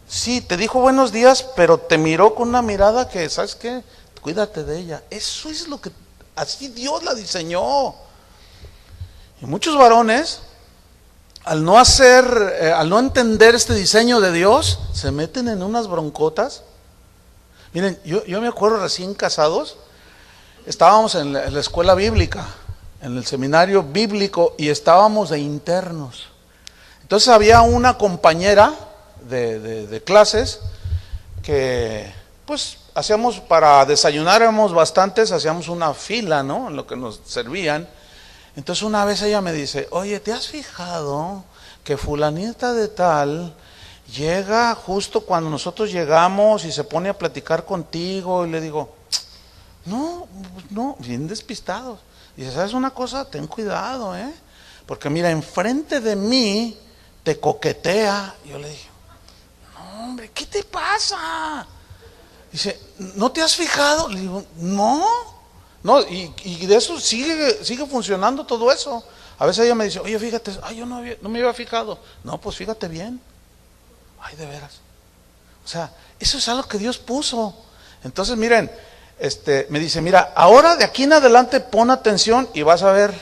Sí, te dijo buenos días, pero te miró con una mirada que, ¿sabes qué? Cuídate de ella. Eso es lo que, así Dios la diseñó. Y muchos varones, al no entender este diseño de Dios, se meten en unas broncotas. Miren, yo me acuerdo recién casados, estábamos en la escuela bíblica, en el seminario bíblico, y estábamos de internos. Entonces había una compañera de clases que, pues, hacíamos, para desayunar éramos bastantes, hacíamos una fila, ¿no? En lo que nos servían. Entonces una vez ella me dice, oye, ¿te has fijado que fulanita de tal llega justo cuando nosotros llegamos y se pone a platicar contigo? Y le digo, no, bien despistados. Dice, ¿sabes una cosa? Ten cuidado, porque mira, enfrente de mí te coquetea. Yo le dije, no, hombre, ¿qué te pasa? Dice, ¿no te has fijado? Le digo, no, y de eso sigue funcionando todo eso. A veces ella me dice, oye, fíjate, yo no me había fijado. No, pues fíjate bien. Ay, de veras. O sea, eso es algo que Dios puso. Entonces, miren, me dice, mira, ahora de aquí en adelante pon atención y vas a ver.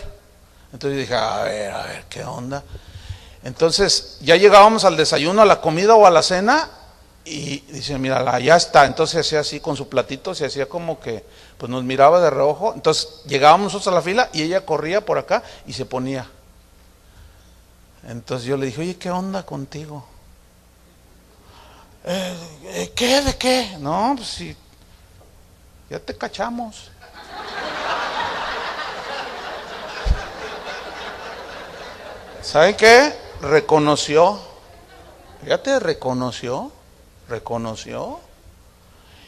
Entonces yo dije, a ver, ¿qué onda? Entonces, ya llegábamos al desayuno, a la comida o a la cena, y dice, mírala, ya está. Entonces hacía así con su platito, se hacía como que, pues nos miraba de reojo. Entonces llegábamos nosotros a la fila y ella corría por acá y se ponía. Entonces yo le dije, oye, ¿qué onda contigo? ¿Qué? ¿De qué? No, pues sí, ya te cachamos. ¿Saben qué? Reconoció. Fíjate, reconoció.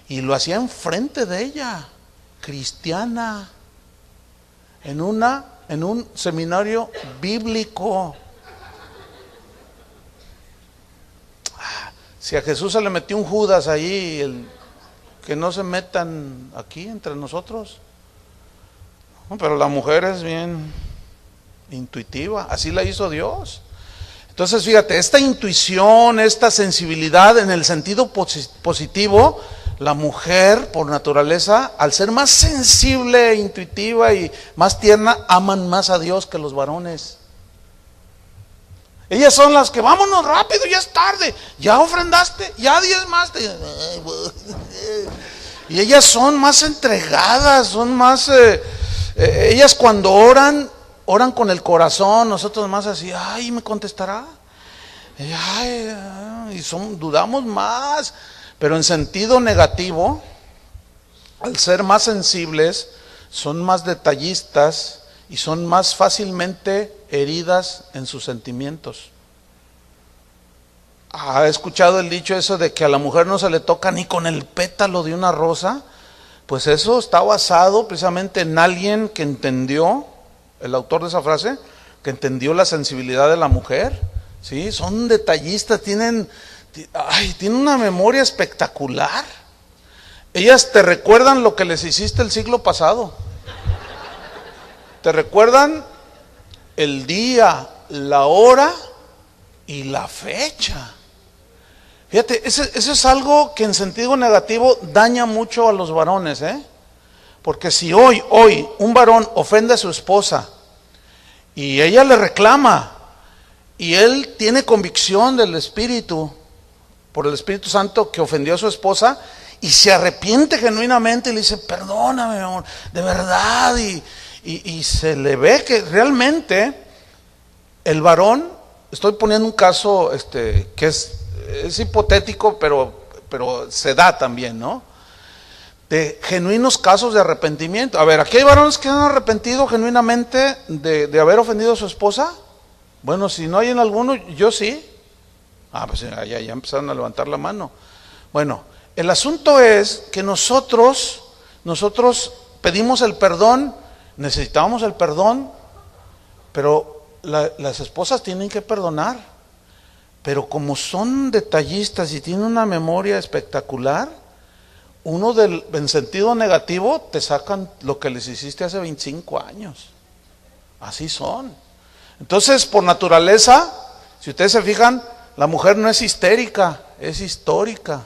Y lo hacía enfrente de ella, cristiana, en un seminario bíblico. Si a Jesús se le metió un Judas ahí, que no se metan aquí entre nosotros. No, pero la mujer es bien intuitiva, así la hizo Dios. Entonces, fíjate, esta intuición, esta sensibilidad en el sentido positivo, la mujer por naturaleza, al ser más sensible, intuitiva y más tierna, aman más a Dios que los varones. Ellas son las que, vámonos rápido, ya es tarde, ya ofrendaste, ya diezmaste. Y ellas son más entregadas, son más, ellas cuando oran con el corazón, nosotros más así, ay, me contestará. Y dudamos más, pero en sentido negativo, al ser más sensibles, son más detallistas y son más fácilmente heridas en sus sentimientos. ¿Ha escuchado el dicho eso de que a la mujer no se le toca ni con el pétalo de una rosa? Pues eso está basado precisamente en alguien que entendió, el autor de esa frase, que entendió la sensibilidad de la mujer, ¿sí? Son detallistas, tienen una memoria espectacular. Ellas te recuerdan lo que les hiciste el siglo pasado. Te recuerdan el día, la hora y la fecha. Fíjate, eso es algo que en sentido negativo daña mucho a los varones, Porque si hoy un varón ofende a su esposa y ella le reclama y él tiene convicción del Espíritu, por el Espíritu Santo, que ofendió a su esposa y se arrepiente genuinamente y le dice, perdóname, mi amor, de verdad, y se le ve que realmente el varón, estoy poniendo un caso que es hipotético, pero se da también, ¿no? De genuinos casos de arrepentimiento. A ver, ¿aquí hay varones que han arrepentido genuinamente de haber ofendido a su esposa? Bueno, si no hay en alguno, yo sí. Pues ya empezaron a levantar la mano. Bueno, el asunto es que nosotros pedimos el perdón, necesitamos el perdón, pero las esposas tienen que perdonar. pero como son detallistas y tienen una memoria espectacular, uno en sentido negativo te sacan lo que les hiciste hace 25 años. Así son. Entonces, por naturaleza, si ustedes se fijan, la mujer no es histérica, es histórica.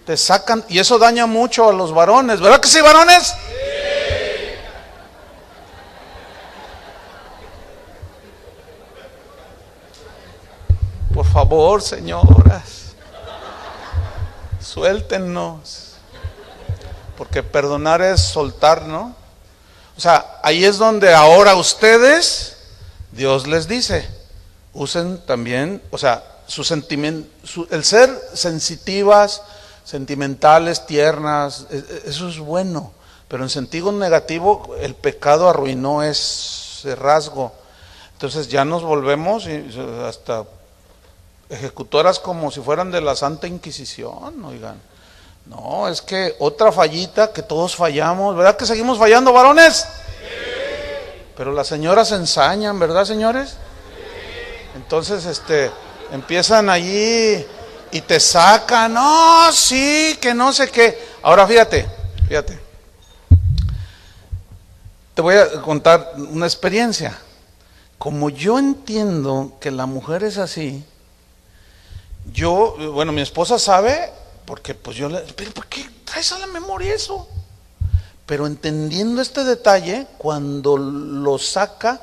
Te sacan, y eso daña mucho a los varones, ¿verdad que sí, varones? Sí. Por favor, señoras, suéltennos, porque perdonar es soltar, ¿no? O sea, ahí es donde ahora ustedes, Dios les dice, usen también, o sea, su sentimiento, el ser sensitivas, sentimentales, tiernas, eso es bueno, pero en sentido negativo el pecado arruinó ese rasgo. Entonces ya nos volvemos hasta ejecutoras como si fueran de la Santa Inquisición, oigan. No, es que otra fallita que todos fallamos, ¿verdad que seguimos fallando, varones? Sí. Pero las señoras se ensañan, ¿verdad, señores? Sí. Entonces, empiezan allí y te sacan, no, sí, que no sé qué. Ahora fíjate, te voy a contar una experiencia. Como yo entiendo que la mujer es así, mi esposa sabe, porque pues pero ¿por qué traes a la memoria eso? Pero entendiendo este detalle, cuando lo saca,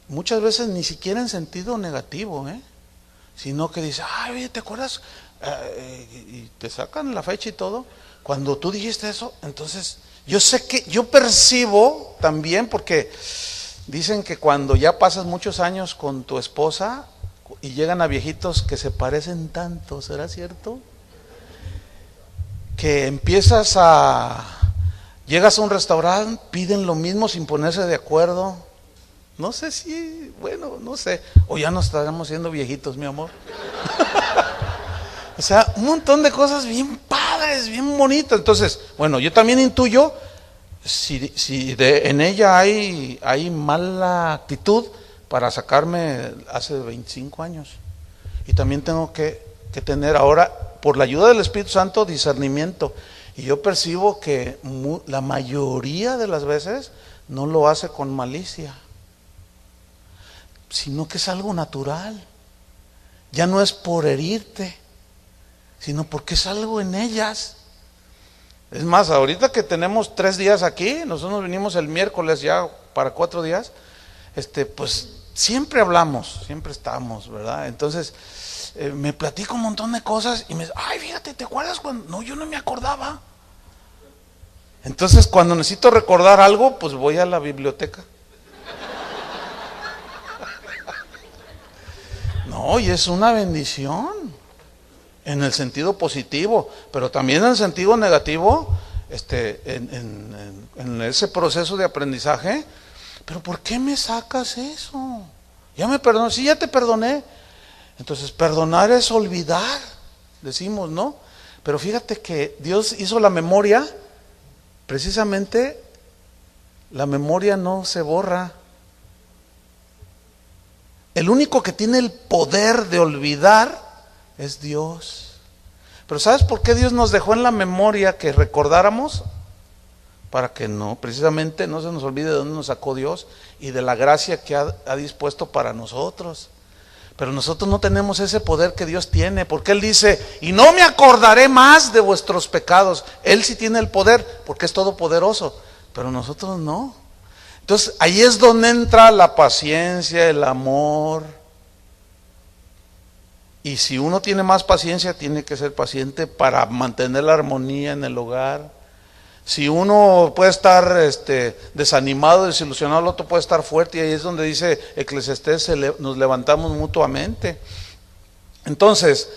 muchas veces ni siquiera en sentido negativo, sino que dice, ay, oye, ¿te acuerdas? Y te sacan la fecha y todo. Cuando tú dijiste eso, entonces yo percibo también, porque dicen que cuando ya pasas muchos años con tu esposa y llegan a viejitos que se parecen tanto, ¿será cierto? Que llegas a un restaurante, piden lo mismo sin ponerse de acuerdo. No sé si, no sé, o ya nos estaremos siendo viejitos, mi amor. O sea, un montón de cosas bien padres, bien bonitas. Entonces, yo también intuyo si en ella hay mala actitud para sacarme hace 25 años. Y también tengo que tener ahora, por la ayuda del Espíritu Santo, discernimiento. Y yo percibo que la mayoría de las veces no lo hace con malicia, sino que es algo natural. Ya no es por herirte, sino porque es algo en ellas. Es más, ahorita que tenemos 3 días aquí, nosotros vinimos el miércoles ya para 4 días, pues siempre hablamos, siempre estamos, ¿verdad? Entonces, me platico un montón de cosas y me dice, ay, fíjate, ¿te acuerdas cuando? No, yo no me acordaba. Entonces, cuando necesito recordar algo, pues voy a la biblioteca. No, y es una bendición en el sentido positivo, pero también en el sentido negativo, en ese proceso de aprendizaje. Pero ¿por qué me sacas eso? Ya me perdonó, sí, ya te perdoné. Entonces, perdonar es olvidar, decimos, ¿no? Pero fíjate que Dios hizo la memoria, precisamente la memoria no se borra. El único que tiene el poder de olvidar es Dios. Pero ¿sabes por qué Dios nos dejó en la memoria que recordáramos? Para que precisamente no se nos olvide de dónde nos sacó Dios y de la gracia que ha dispuesto para nosotros. Pero nosotros no tenemos ese poder que Dios tiene, porque Él dice, y no me acordaré más de vuestros pecados. Él sí tiene el poder, porque es todopoderoso, pero nosotros no. Entonces ahí es donde entra la paciencia, el amor. Y si uno tiene más paciencia, tiene que ser paciente para mantener la armonía en el hogar. Si uno puede estar desanimado, desilusionado, el otro puede estar fuerte, y ahí es donde dice Eclesiastés, nos levantamos mutuamente. Entonces,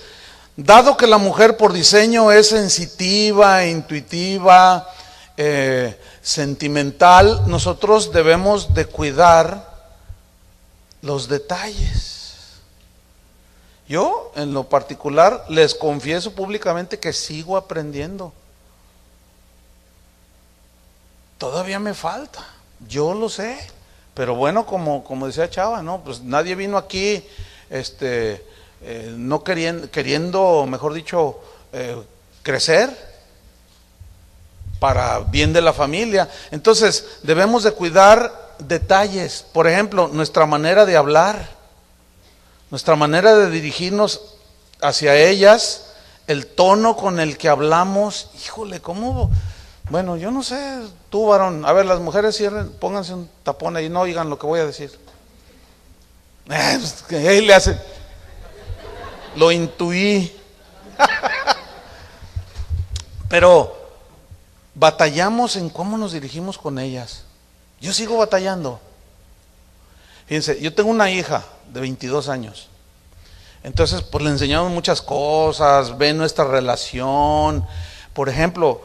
dado que la mujer por diseño es sensitiva, intuitiva, sentimental, nosotros debemos de cuidar los detalles. Yo, en lo particular, les confieso públicamente que sigo aprendiendo. Todavía me falta, yo lo sé, Pero bueno, como decía Chava, ¿no? Pues nadie vino aquí, no queriendo, mejor dicho, crecer para bien de la familia. Entonces, debemos de cuidar detalles. Por ejemplo, nuestra manera de hablar, nuestra manera de dirigirnos hacia ellas, el tono con el que hablamos. Híjole, ¿cómo? Bueno, yo no sé, tú varón, a ver, las mujeres cierren, pónganse un tapón ahí, no oigan lo que voy a decir. Pues, que ahí le hacen, lo intuí. Pero batallamos en cómo nos dirigimos con ellas. Yo sigo batallando. Fíjense, yo tengo una hija de 22 años. Entonces, pues le enseñamos muchas cosas, ve nuestra relación. Por ejemplo,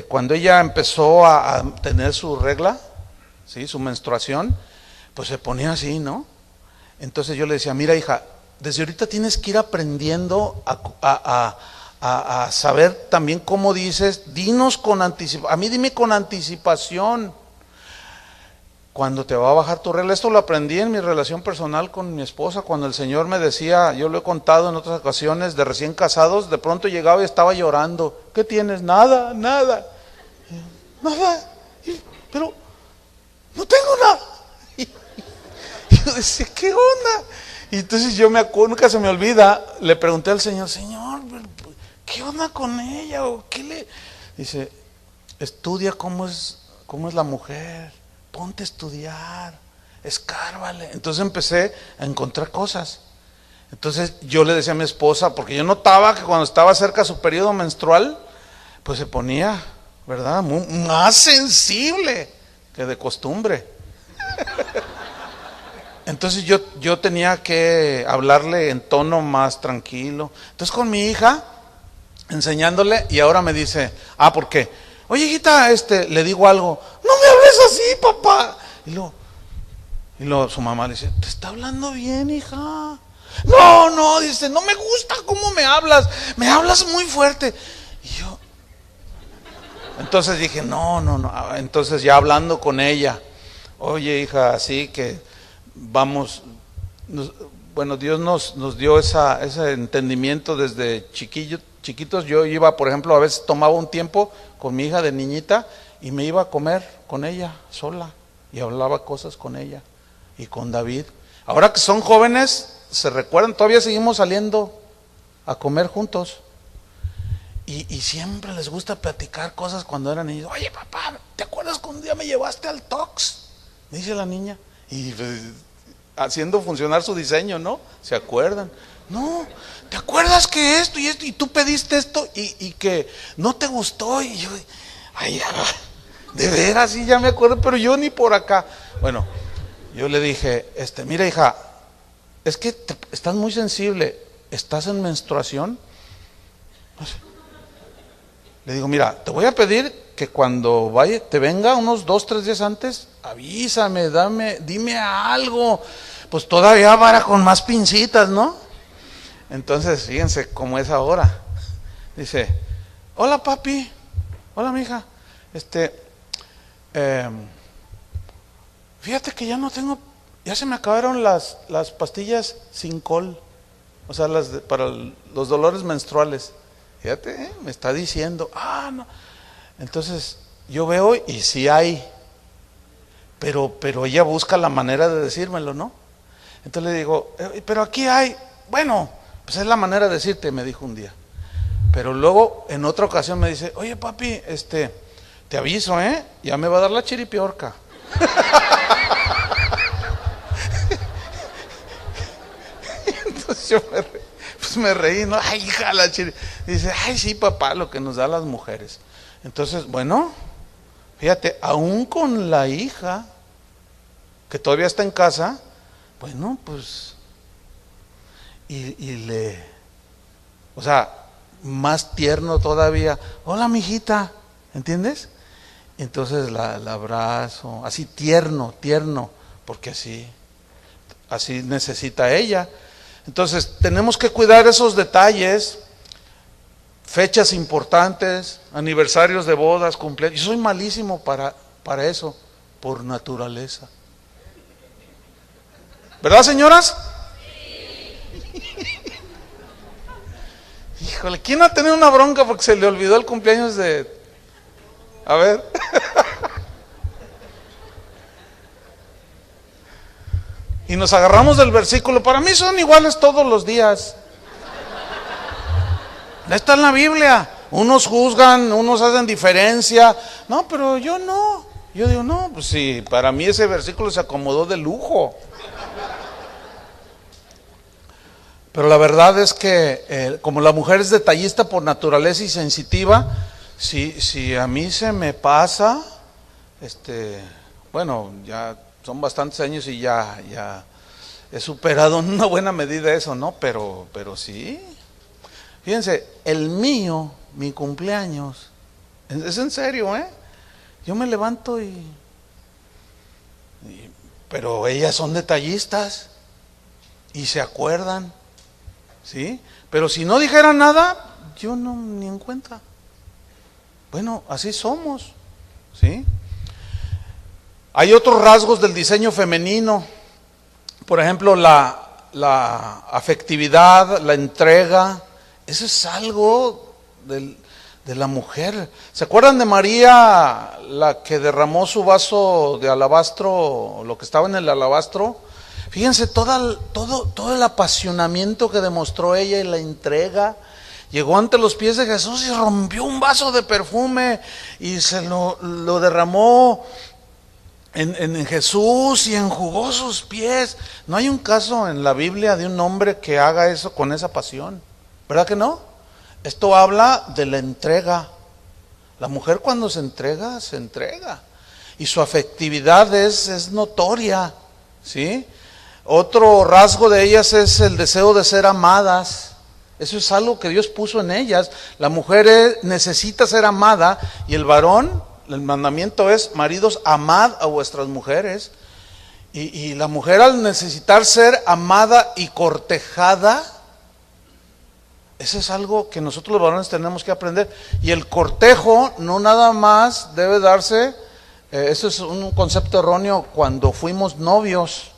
cuando ella empezó a tener su regla, ¿sí? Su menstruación, pues se ponía así, ¿no? Entonces yo le decía, mira hija, desde ahorita tienes que ir aprendiendo a saber también cómo dices, dinos con anticipación, a mí dime con anticipación cuando te va a bajar tu regla. Esto lo aprendí en mi relación personal con mi esposa, cuando el Señor me decía, yo lo he contado en otras ocasiones, de recién casados, de pronto llegaba y estaba llorando. ¿Qué tienes? Nada, nada, pero no tengo nada. Y yo decía, ¿qué onda? Y entonces yo me acuerdo, nunca se me olvida, le pregunté al Señor, Señor, ¿qué onda con ella? ¿O qué le...? Dice, estudia cómo es la mujer, ponte a estudiar, escárvale. Entonces empecé a encontrar cosas. Entonces yo le decía a mi esposa, porque yo notaba que cuando estaba cerca su periodo menstrual, pues se ponía, ¿verdad? Más sensible que de costumbre. Entonces yo tenía que hablarle en tono más tranquilo. Entonces con mi hija, enseñándole, y ahora me dice, ¿por qué? Oye hijita, le digo algo, no me hables así, papá. Y luego su mamá le dice, ¿te está hablando bien, hija? No, dice, no me gusta cómo me hablas muy fuerte. Y yo, entonces dije, no, entonces ya hablando con ella, oye hija, así que vamos, bueno, Dios nos dio ese entendimiento desde chiquitos. Yo iba, por ejemplo, a veces tomaba un tiempo con mi hija de niñita y me iba a comer con ella sola y hablaba cosas con ella y con David. Ahora que son jóvenes, se recuerdan, todavía seguimos saliendo a comer juntos y siempre les gusta platicar cosas cuando eran niños. Oye papá, ¿te acuerdas que un día me llevaste al Tox? Dice la niña. Y pues, haciendo funcionar su diseño, ¿no? ¿Se acuerdan? No, ¿te acuerdas que esto y tú pediste esto y que no te gustó? Y yo, ay, de veras, sí, ya me acuerdo, pero yo ni por acá. Bueno, yo le dije, mira hija, es que estás muy sensible, ¿estás en menstruación? Le digo, mira, te voy a pedir que cuando te venga unos 2-3 días antes, avísame, dime algo. Pues todavía para con más pincitas, ¿no? Entonces, fíjense cómo es ahora. Dice, hola papi, hola mija, fíjate que ya se me acabaron las pastillas sin col, o sea, para los dolores menstruales. Fíjate, me está diciendo, no. Entonces yo veo y sí hay, pero ella busca la manera de decírmelo, ¿no? Entonces le digo, pero aquí hay, bueno, pues es la manera de decirte, me dijo un día. Pero luego en otra ocasión me dice, oye papi, te aviso, ya me va a dar la chiripiorca. Entonces yo me reí, ¿no? Ay, hija, la chiripiorca. Dice, ay, sí papá, lo que nos da las mujeres. Entonces, bueno, fíjate, aún con la hija, que todavía está en casa, bueno, pues, o sea, más tierno todavía, hola mijita, ¿entiendes? Entonces la abrazo, así tierno, porque así necesita ella. Entonces tenemos que cuidar esos detalles, fechas importantes, aniversarios de bodas, cumpleaños. Yo soy malísimo para eso, por naturaleza. ¿Verdad, señoras? Híjole, ¿quién ha tenido una bronca porque se le olvidó el cumpleaños de... A ver. Y nos agarramos del versículo. Para mí son iguales todos los días. Está en la Biblia. Unos juzgan, unos hacen diferencia. No, pero yo no. Yo digo, no, pues sí, para mí ese versículo se acomodó de lujo. Pero la verdad es que como la mujer es detallista por naturaleza y sensitiva, si a mí se me pasa, bueno, ya son bastantes años y ya he superado en una buena medida eso, ¿no? Pero sí. Fíjense, mi cumpleaños, es en serio, ¿eh? Yo me levanto pero ellas son detallistas y se acuerdan, ¿sí? Pero si no dijera nada, yo no ni en cuenta. Bueno, así somos, ¿sí? Hay otros rasgos del diseño femenino, por ejemplo, la afectividad, la entrega. Eso es algo de la mujer. ¿Se acuerdan de María, la que derramó su vaso de alabastro, lo que estaba en el alabastro? Fíjense todo el apasionamiento que demostró ella y la entrega. Llegó ante los pies de Jesús y rompió un vaso de perfume y se lo derramó en Jesús y enjugó sus pies. No hay un caso en la Biblia de un hombre que haga eso con esa pasión, ¿verdad que no? Esto habla de la entrega. La mujer cuando se entrega, se entrega. Y su afectividad es notoria, ¿sí? Otro rasgo de ellas es el deseo de ser amadas. Eso es algo que Dios puso en ellas. La mujer necesita ser amada y el varón, el mandamiento es: maridos, amad a vuestras mujeres. Y la mujer, al necesitar ser amada y cortejada, eso es algo que nosotros los varones tenemos que aprender. Y el cortejo no nada más debe darse, eso es un concepto erróneo, cuando fuimos novios,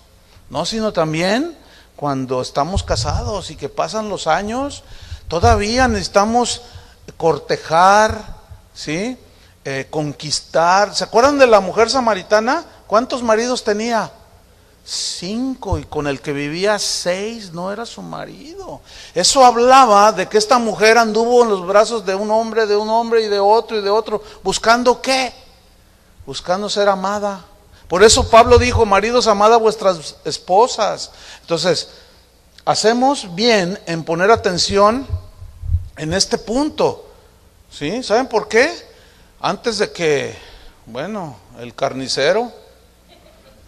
no, sino también cuando estamos casados y que pasan los años, todavía necesitamos cortejar, ¿sí? Conquistar. ¿Se acuerdan de la mujer samaritana? ¿Cuántos maridos tenía? 5, y con el que vivía 6 no era su marido. Eso hablaba de que esta mujer anduvo en los brazos de un hombre y de otro, buscando ¿qué? Buscando ser amada. Por eso Pablo dijo: maridos, amad a vuestras esposas. Entonces, hacemos bien en poner atención en este punto, ¿sí? ¿Saben por qué? Antes de que, el carnicero,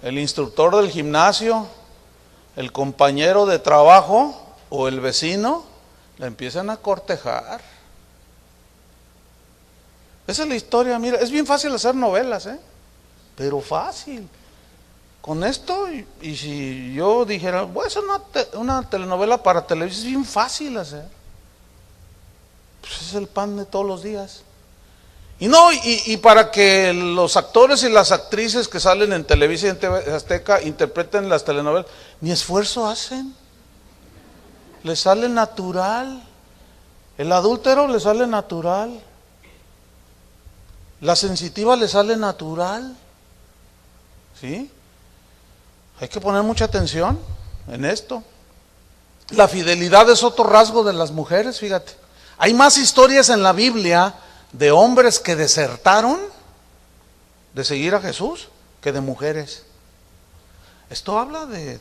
el instructor del gimnasio, el compañero de trabajo o el vecino la empiezan a cortejar. Esa es la historia. Mira, es bien fácil hacer novelas, pero fácil. Con esto, y si yo dijera, voy a hacer una telenovela para televisión, es bien fácil hacer. Pues es el pan de todos los días. Y para que los actores y las actrices que salen en Televisa y en TV Azteca interpreten las telenovelas, ni esfuerzo hacen. Les sale natural. El adúltero le sale natural. La sensitiva le sale natural. ¿Sí? Hay que poner mucha atención en esto. La fidelidad es otro rasgo de las mujeres, fíjate. Hay más historias en la Biblia de hombres que desertaron de seguir a Jesús que de mujeres. Esto habla de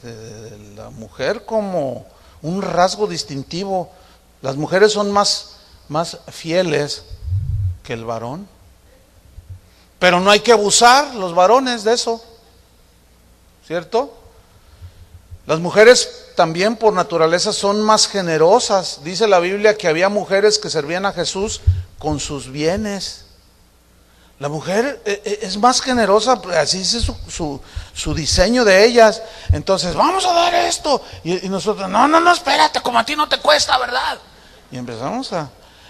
la mujer como un rasgo distintivo. Las mujeres son más fieles que el varón. Pero no hay que abusar los varones de eso, ¿cierto? Las mujeres también por naturaleza son más generosas. Dice la Biblia que había mujeres que servían a Jesús con sus bienes. La mujer es más generosa, así es su diseño de ellas. Entonces, vamos a dar esto. Y nosotros, no, espérate, como a ti no te cuesta, ¿verdad? Y empezamos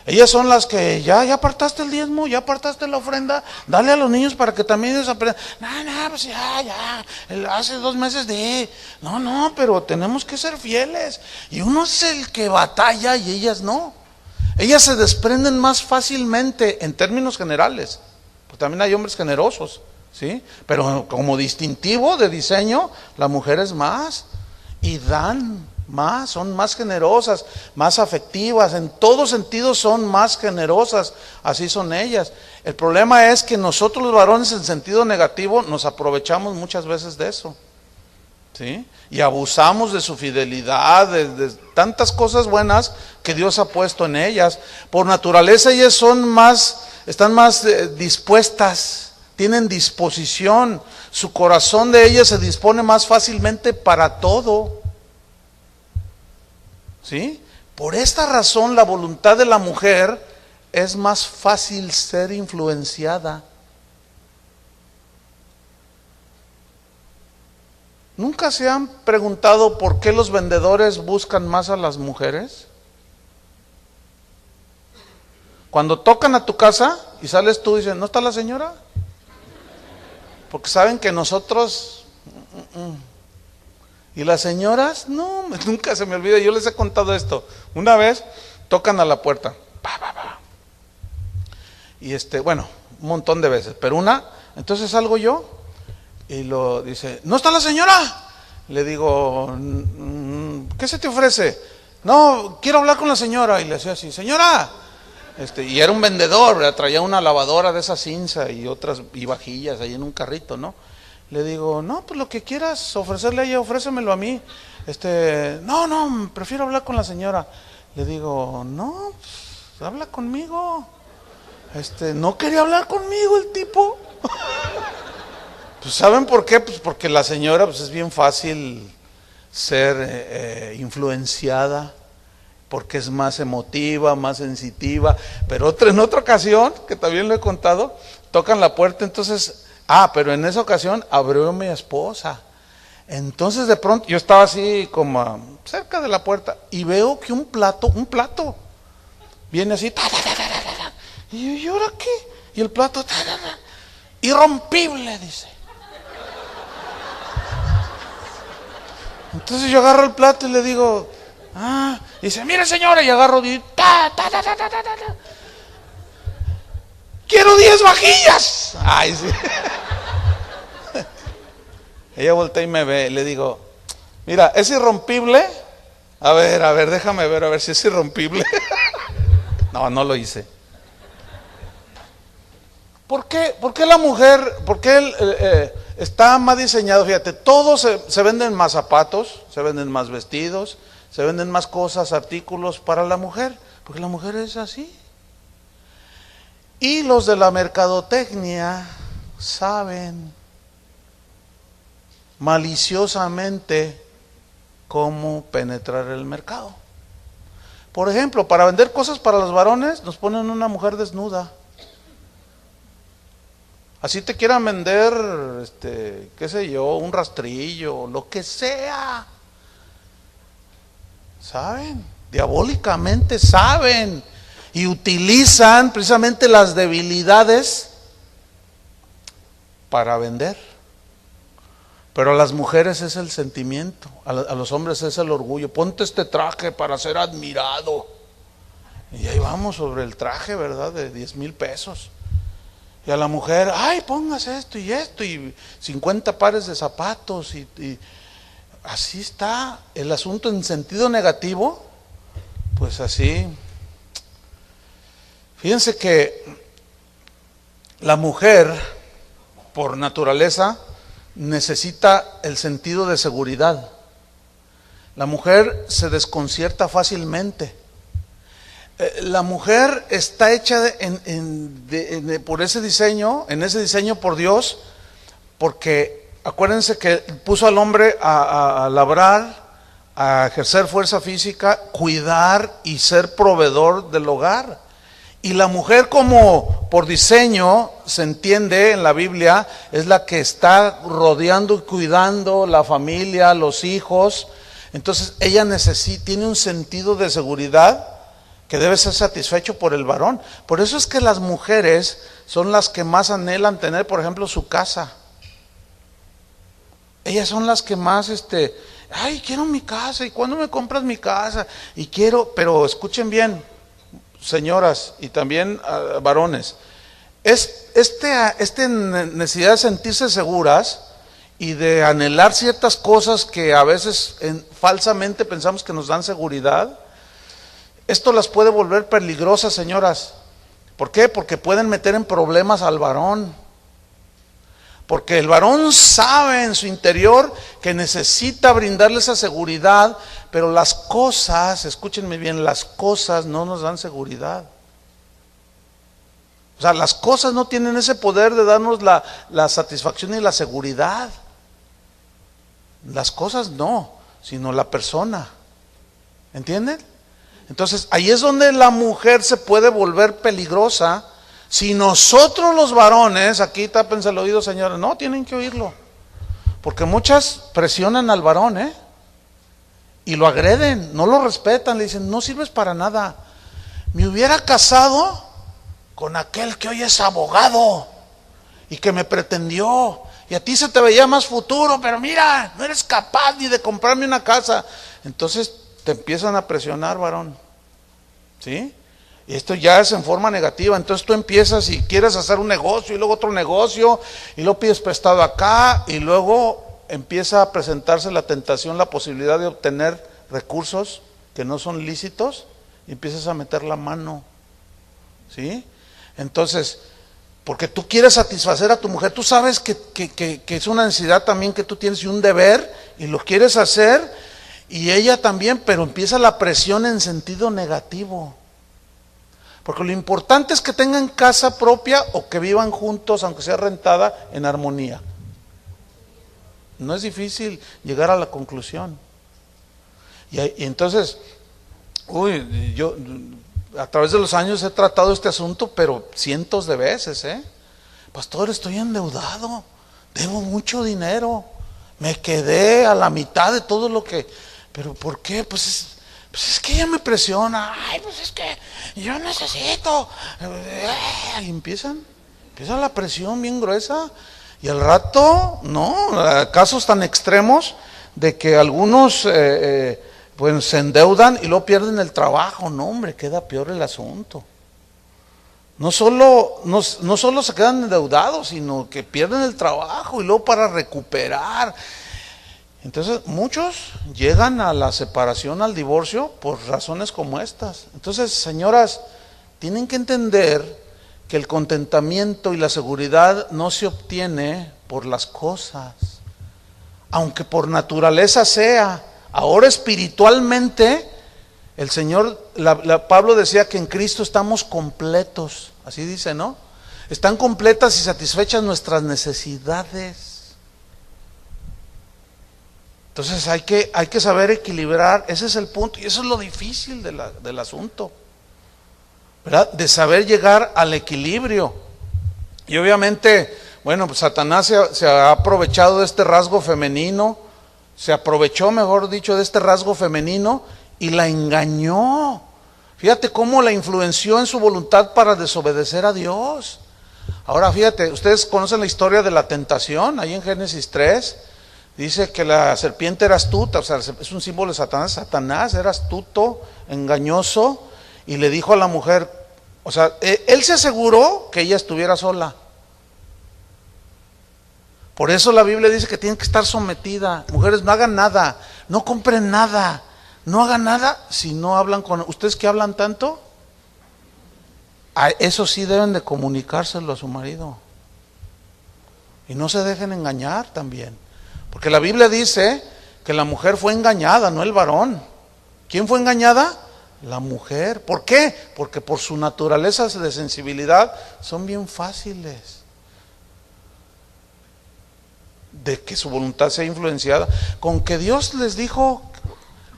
Ellas son las que ya apartaste el diezmo, ya apartaste la ofrenda, dale a los niños para que también ellos aprendan. No, pues ya, hace 2 meses no, pero tenemos que ser fieles. Y uno es el que batalla y ellas no. Ellas se desprenden más fácilmente en términos generales, pues también hay hombres generosos, ¿sí? Pero como distintivo de diseño, la mujer es más y dan más, son más generosas, más afectivas, en todos sentidos son más generosas, así son ellas. El problema es que nosotros los varones en sentido negativo nos aprovechamos muchas veces de eso, ¿sí? Y abusamos de su fidelidad, de tantas cosas buenas que Dios ha puesto en ellas. Por naturaleza ellas están más dispuestas, tienen disposición, su corazón de ellas se dispone más fácilmente para todo, ¿sí? Por esta razón la voluntad de la mujer es más fácil ser influenciada. ¿Nunca se han preguntado por qué los vendedores buscan más a las mujeres? Cuando tocan a tu casa y sales tú y dicen, ¿no está la señora? Porque saben que nosotros... Y las señoras, no, nunca se me olvida, yo les he contado esto. Una vez tocan a la puerta, y un montón de veces, pero entonces salgo yo y lo dice, ¿no está la señora? Le digo, ¿qué se te ofrece? No, quiero hablar con la señora. Y le decía así, señora. Y era un vendedor, ¿verdad? Traía una lavadora de esa cinza y vajillas ahí en un carrito, ¿no? Le digo, no, pues lo que quieras ofrecerle a ella, ofrécemelo a mí. No, prefiero hablar con la señora. Le digo, no, pues, habla conmigo. No quería hablar conmigo el tipo. Pues ¿saben por qué? Pues porque la señora, pues es bien fácil ser influenciada, porque es más emotiva, más sensitiva. Pero en otra ocasión, que también lo he contado, tocan la puerta, entonces, pero en esa ocasión abrió mi esposa. Entonces de pronto, yo estaba así como cerca de la puerta, y veo que un plato, viene así, y yo, ¿ahora qué? Y el plato, irrompible, dice. Entonces yo agarro el plato y le digo, dice, mire señora, y agarro, quiero 10 vajillas. Ay, sí. Ella voltea y me ve, y le digo, mira, ¿es irrompible? A ver, déjame ver, a ver si es irrompible. No lo hice. ¿Por qué la mujer, está más diseñado? Fíjate, todos se venden más zapatos, se venden más vestidos, se venden más cosas, artículos para la mujer, porque la mujer es así. Y los de la mercadotecnia saben maliciosamente cómo penetrar el mercado. Por ejemplo, para vender cosas para los varones, nos ponen una mujer desnuda. Así te quieran vender, qué sé yo, un rastrillo, lo que sea. ¿Saben? Diabólicamente saben. Y utilizan precisamente las debilidades para vender. Pero a las mujeres es el sentimiento, a los hombres es el orgullo. Ponte este traje para ser admirado. Y ahí vamos sobre el traje, ¿verdad? De 10,000 pesos. Y a la mujer, póngase esto, y 50 pares de zapatos, y así está el asunto en sentido negativo, pues así. Fíjense que la mujer, por naturaleza, necesita el sentido de seguridad. La mujer se desconcierta fácilmente. La mujer está hecha por ese diseño, en ese diseño por Dios, porque acuérdense que puso al hombre a labrar, a ejercer fuerza física, cuidar y ser proveedor del hogar. Y la mujer, como por diseño se entiende en la Biblia, es la que está rodeando y cuidando la familia, los hijos. Entonces ella tiene un sentido de seguridad que debe ser satisfecho por el varón. Por eso es que las mujeres son las que más anhelan tener, por ejemplo, su casa. Ellas son las que más, ay, quiero mi casa, ¿y cuándo me compras mi casa? Y quiero, pero escuchen bien, señoras y también varones, esta necesidad de sentirse seguras y de anhelar ciertas cosas que a veces falsamente pensamos que nos dan seguridad, esto las puede volver peligrosas, señoras. ¿Por qué? Porque pueden meter en problemas al varón. Porque el varón sabe en su interior que necesita brindarle esa seguridad, pero las cosas, escúchenme bien, las cosas no nos dan seguridad. O sea, las cosas no tienen ese poder de darnos la satisfacción y la seguridad. Las cosas no, sino la persona. ¿Entienden? Entonces, ahí es donde la mujer se puede volver peligrosa. Si nosotros los varones, aquí tápense el oído, señores, no, tienen que oírlo. Porque muchas presionan al varón, y lo agreden, no lo respetan, le dicen, no sirves para nada. Me hubiera casado con aquel que hoy es abogado y que me pretendió, y a ti se te veía más futuro, pero mira, no eres capaz ni de comprarme una casa. Entonces te empiezan a presionar, varón, ¿sí? Y esto ya es en forma negativa. Entonces tú empiezas y quieres hacer un negocio y luego otro negocio y luego pides prestado acá y luego empieza a presentarse la tentación, la posibilidad de obtener recursos que no son lícitos y empiezas a meter la mano, ¿sí? Entonces, porque tú quieres satisfacer a tu mujer, tú sabes que es una necesidad también que tú tienes y un deber y lo quieres hacer y ella también, pero empieza la presión en sentido negativo. Porque lo importante es que tengan casa propia o que vivan juntos, aunque sea rentada, en armonía. No es difícil llegar a la conclusión. Y entonces, yo a través de los años he tratado este asunto, pero cientos de veces, Pastor, estoy endeudado, debo mucho dinero, me quedé a la mitad de todo lo que... ¿Pero por qué? Pues es que ella me presiona, ay, pues es que yo necesito, y empieza la presión bien gruesa, y al rato, no, casos tan extremos de que algunos pues se endeudan y luego pierden el trabajo. No, hombre, queda peor el asunto. No solo se quedan endeudados, sino que pierden el trabajo y luego para recuperar. Entonces muchos llegan a la separación, al divorcio, por razones como estas. Entonces, señoras, tienen que entender que el contentamiento y la seguridad no se obtiene por las cosas, aunque por naturaleza sea. Ahora espiritualmente, el Señor, Pablo decía que en Cristo estamos completos, así dice, ¿no? Están completas y satisfechas nuestras necesidades. Entonces hay que saber equilibrar, ese es el punto, y eso es lo difícil del asunto, ¿verdad? De saber llegar al equilibrio. Y obviamente, bueno, pues Satanás se ha aprovechado de este rasgo femenino, se aprovechó, mejor dicho, de este rasgo femenino y la engañó. Fíjate cómo la influenció en su voluntad para desobedecer a Dios. Ahora fíjate, ustedes conocen la historia de la tentación, ahí en Génesis 3. Dice que la serpiente era astuta, o sea, es un símbolo de Satanás. Satanás era astuto, engañoso, y le dijo a la mujer, o sea, él se aseguró que ella estuviera sola. Por eso la Biblia dice que tienen que estar sometida. Mujeres, no hagan nada, no compren nada, no hagan nada si no hablan con... ¿Ustedes que hablan tanto? Eso sí deben de comunicárselo a su marido. Y no se dejen engañar también. Porque la Biblia dice que la mujer fue engañada, no el varón. ¿Quién fue engañada? La mujer. ¿Por qué? Porque por su naturaleza de sensibilidad son bien fáciles de que su voluntad sea influenciada. Con que Dios les dijo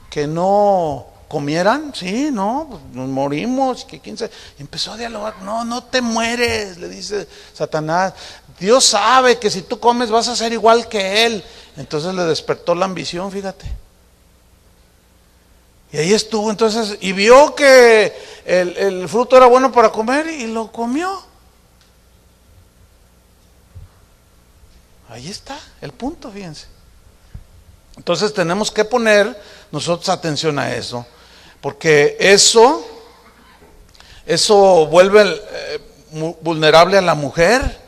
que no comieran, sí, no, pues nos morimos, que quién sabe. Empezó a dialogar, no te mueres, le dice Satanás. Dios sabe que si tú comes vas a ser igual que él. Entonces le despertó la ambición, fíjate. Y ahí estuvo entonces, y vio que el fruto era bueno para comer y lo comió. Ahí está el punto, fíjense. Entonces tenemos que poner nosotros atención a eso, porque eso vuelve vulnerable a la mujer,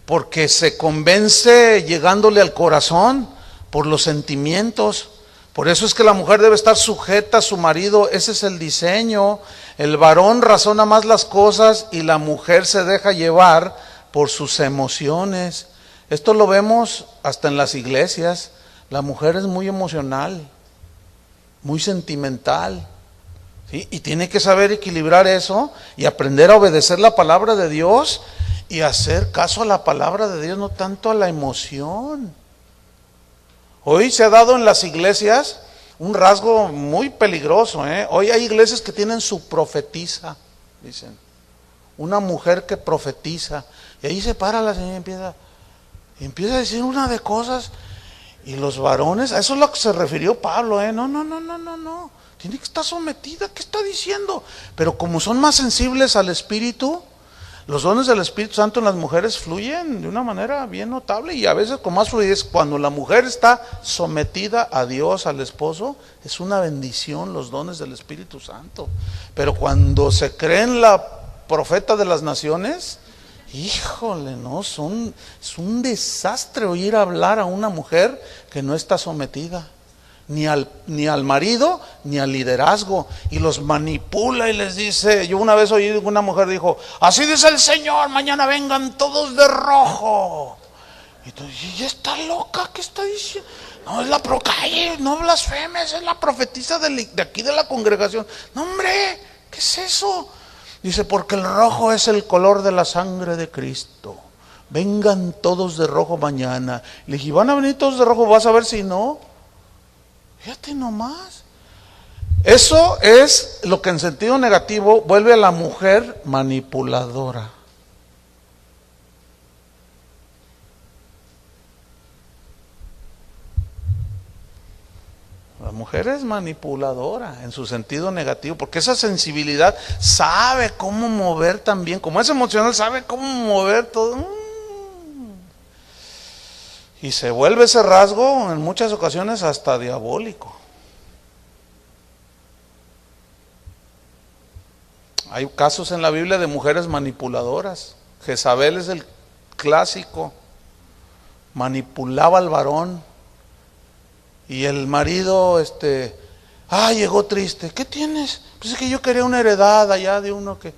porque se convence llegándole al corazón por los sentimientos. Por eso es que la mujer debe estar sujeta a su marido, ese es el diseño. El varón razona más las cosas y la mujer se deja llevar por sus emociones. Esto lo vemos hasta en las iglesias. La mujer es muy emocional, muy sentimental, ¿sí? Y tiene que saber equilibrar eso y aprender a obedecer la palabra de Dios y hacer caso a la palabra de Dios, no tanto a la emoción. Hoy se ha dado en las iglesias un rasgo muy peligroso, ¿eh? Hoy hay iglesias que tienen su profetisa, dicen, una mujer que profetiza, y ahí se para la señora y empieza a decir una de cosas. Y los varones, a eso es lo que se refirió Pablo, no, tiene que estar sometida, ¿qué está diciendo? Pero como son más sensibles al Espíritu, los dones del Espíritu Santo en las mujeres fluyen de una manera bien notable, y a veces con más fluidez. Cuando la mujer está sometida a Dios, al esposo, es una bendición los dones del Espíritu Santo. Pero cuando se creen la profeta de las naciones, híjole, no, es un desastre oír hablar a una mujer que no está sometida ni al marido ni al liderazgo, y los manipula y les dice. Yo una vez oí una mujer dijo: así dice el Señor, mañana vengan todos de rojo. Y entonces, ¿y está loca? ¿Qué está diciendo? No, es la procalle, no blasfemes, es la profetisa de aquí de la congregación. No, hombre, ¿qué es eso? Dice: porque el rojo es el color de la sangre de Cristo. Vengan todos de rojo mañana. Le dije: ¿van a venir todos de rojo? Vas a ver si no. Fíjate nomás. Eso es lo que en sentido negativo vuelve a la mujer manipuladora. La mujer es manipuladora en su sentido negativo, porque esa sensibilidad sabe cómo mover también, como es emocional, sabe cómo mover todo. Y se vuelve ese rasgo en muchas ocasiones hasta diabólico. Hay casos en la Biblia de mujeres manipuladoras. Jezabel es el clásico. Manipulaba al varón. Y el marido, llegó triste. ¿Qué tienes? Pues es que yo quería una heredad allá de uno que...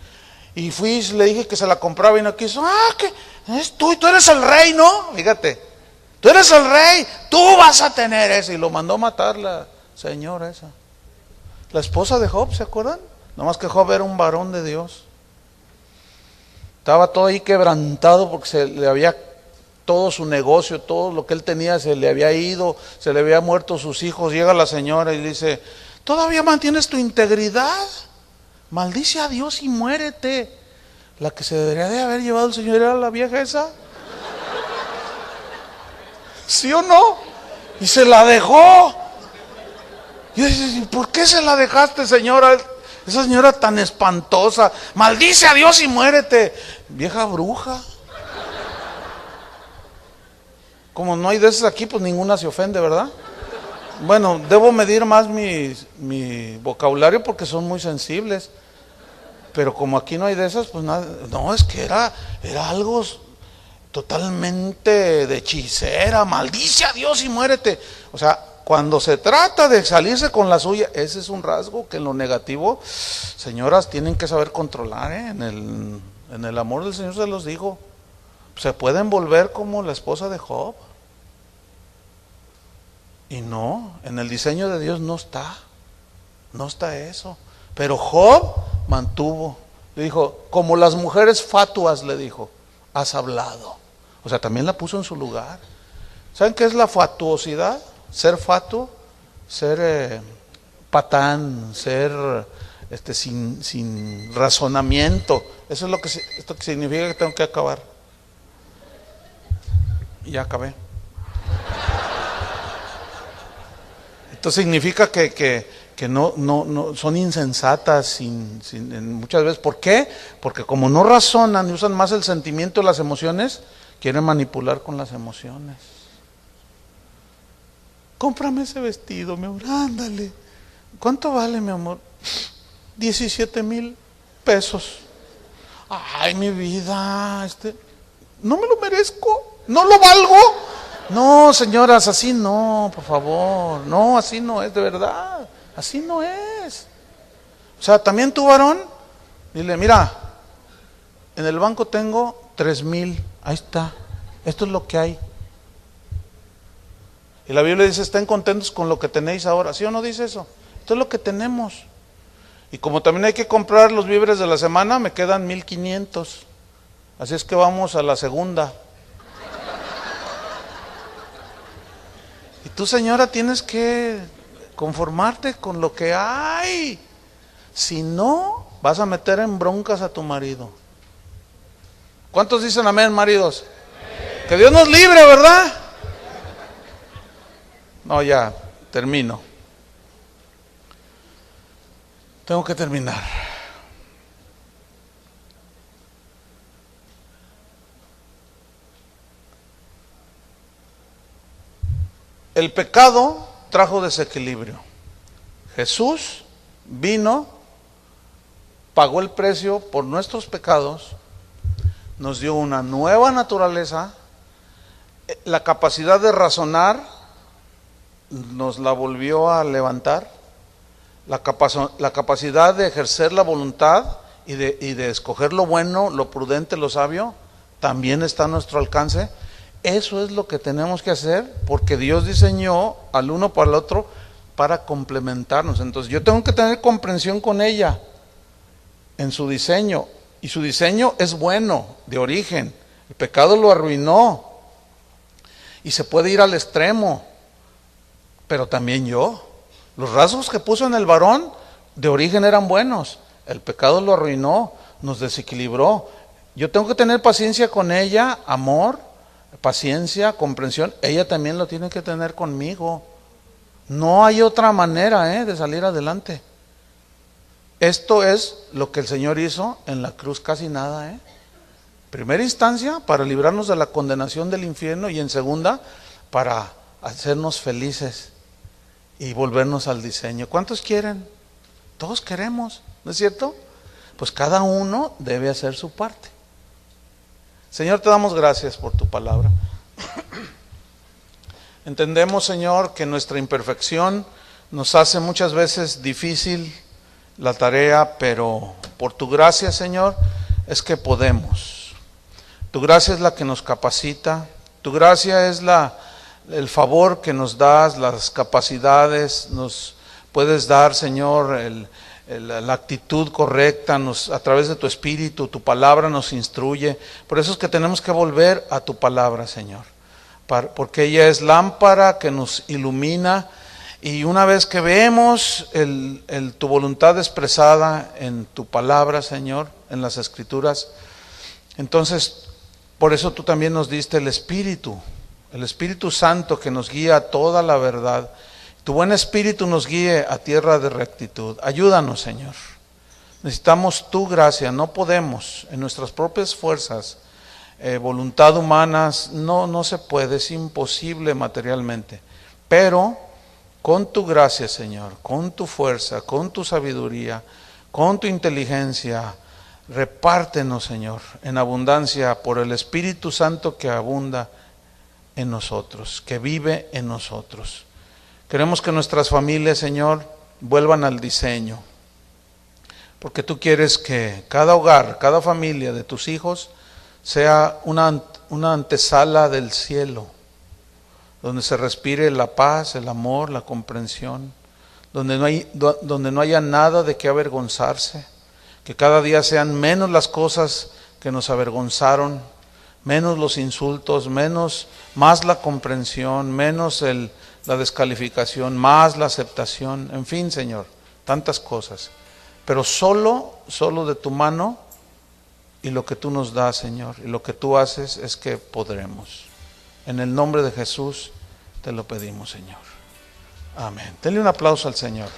Y fui y le dije que se la compraba y no quiso. ¿Qué? Es tú, y tú eres el rey, ¿no? Fíjate. Tú eres el rey, tú vas a tener eso. Y lo mandó matar la señora esa. La esposa de Job, ¿se acuerdan? Nomás que Job era un varón de Dios. Estaba todo ahí quebrantado porque se le había... todo su negocio, todo lo que él tenía se le había ido, se le había muerto sus hijos. Llega la señora y le dice: ¿todavía mantienes tu integridad? Maldice a Dios y muérete. La que se debería de haber llevado el Señor era la vieja esa. ¿Sí o no? Y se la dejó. Y yo dice: ¿por qué se la dejaste, señora? Esa señora tan espantosa. Maldice a Dios y muérete. Vieja bruja. Como no hay de esas aquí, pues ninguna se ofende, ¿verdad? Bueno, debo medir más mi vocabulario porque son muy sensibles. Pero como aquí no hay de esas, pues nada. No, es que era algo totalmente de hechicera. Maldice a Dios y muérete. O sea, cuando se trata de salirse con la suya, ese es un rasgo que en lo negativo, señoras, tienen que saber controlar, ¿eh? En el amor del Señor se los digo. Se pueden volver como la esposa de Job. Y no, en el diseño de Dios no está eso. Pero Job mantuvo, le dijo: como las mujeres fatuas, le dijo, has hablado. O sea, también la puso en su lugar. ¿Saben qué es la fatuosidad? Ser fatuo, ser patán, ser sin razonamiento. Eso es esto que significa que tengo que acabar. Y ya acabé. Esto significa que que no son insensatas muchas veces. ¿Por qué? Porque como no razonan y usan más el sentimiento y las emociones, quieren manipular con las emociones. Cómprame ese vestido, mi amor, ándale. ¿Cuánto vale, mi amor? 17,000 pesos. Ay, mi vida, no me lo merezco, no lo valgo. No, señoras, así no, por favor. No, así no es, de verdad. Así no es. O sea, también tu varón, dile, mira, en el banco tengo 3,000, ahí está, esto es lo que hay. Y la Biblia dice, estén contentos con lo que tenéis ahora. ¿Sí o no dice eso? Esto es lo que tenemos. Y como también hay que comprar los víveres de la semana, me quedan 1,500. Así es que vamos a la segunda. Y tú, señora, tienes que conformarte con lo que hay. Si no, vas a meter en broncas a tu marido. ¿Cuántos dicen amén, maridos? Amén. Que Dios nos libre, ¿verdad? No, ya, termino. Tengo que terminar. El pecado trajo desequilibrio. Jesús vino, pagó el precio por nuestros pecados, nos dio una nueva naturaleza, la capacidad de razonar nos la volvió a levantar, la capacidad de ejercer la voluntad y de escoger lo bueno, lo prudente, lo sabio, también está a nuestro alcance. Eso es lo que tenemos que hacer, porque Dios diseñó al uno para el otro para complementarnos. Entonces yo tengo que tener comprensión con ella en su diseño, y su diseño es bueno, de origen. El pecado lo arruinó y se puede ir al extremo, pero también yo. Los rasgos que puso en el varón de origen eran buenos, el pecado lo arruinó, nos desequilibró. Yo tengo que tener paciencia con ella, amor, paciencia, comprensión. Ella también lo tiene que tener conmigo. No hay otra manera de salir adelante. Esto es lo que el Señor hizo en la cruz, casi nada. Primera instancia, para librarnos de la condenación del infierno, y en segunda, para hacernos felices y volvernos al diseño. ¿Cuántos quieren? Todos queremos, ¿no es cierto? Pues cada uno debe hacer su parte. Señor, te damos gracias por tu palabra. Entendemos, Señor, que nuestra imperfección nos hace muchas veces difícil la tarea, pero por tu gracia, Señor, es que podemos. Tu gracia es la que nos capacita, tu gracia es el favor que nos das, las capacidades, nos puedes dar, Señor, la actitud correcta, a través de tu Espíritu, tu palabra nos instruye. Por eso es que tenemos que volver a tu palabra, Señor, porque ella es lámpara que nos ilumina, y una vez que vemos tu voluntad expresada en tu palabra, Señor, en las Escrituras, entonces por eso tú también nos diste el Espíritu Santo, que nos guía a toda la verdad. Tu buen Espíritu nos guíe a tierra de rectitud. Ayúdanos, Señor. Necesitamos tu gracia, no podemos en nuestras propias fuerzas, voluntad humana, no se puede, es imposible materialmente. Pero con tu gracia, Señor, con tu fuerza, con tu sabiduría, con tu inteligencia, repártenos, Señor, en abundancia por el Espíritu Santo que abunda en nosotros, que vive en nosotros. Queremos que nuestras familias, Señor, vuelvan al diseño, porque tú quieres que cada hogar, cada familia de tus hijos sea una antesala del cielo, donde se respire la paz, el amor, la comprensión, donde no haya nada de qué avergonzarse, que cada día sean menos las cosas que nos avergonzaron, menos los insultos, más la comprensión, menos la descalificación, más la aceptación, en fin, Señor, tantas cosas. Pero solo de tu mano y lo que tú nos das, Señor, y lo que tú haces es que podremos. En el nombre de Jesús te lo pedimos, Señor. Amén. Denle un aplauso al Señor.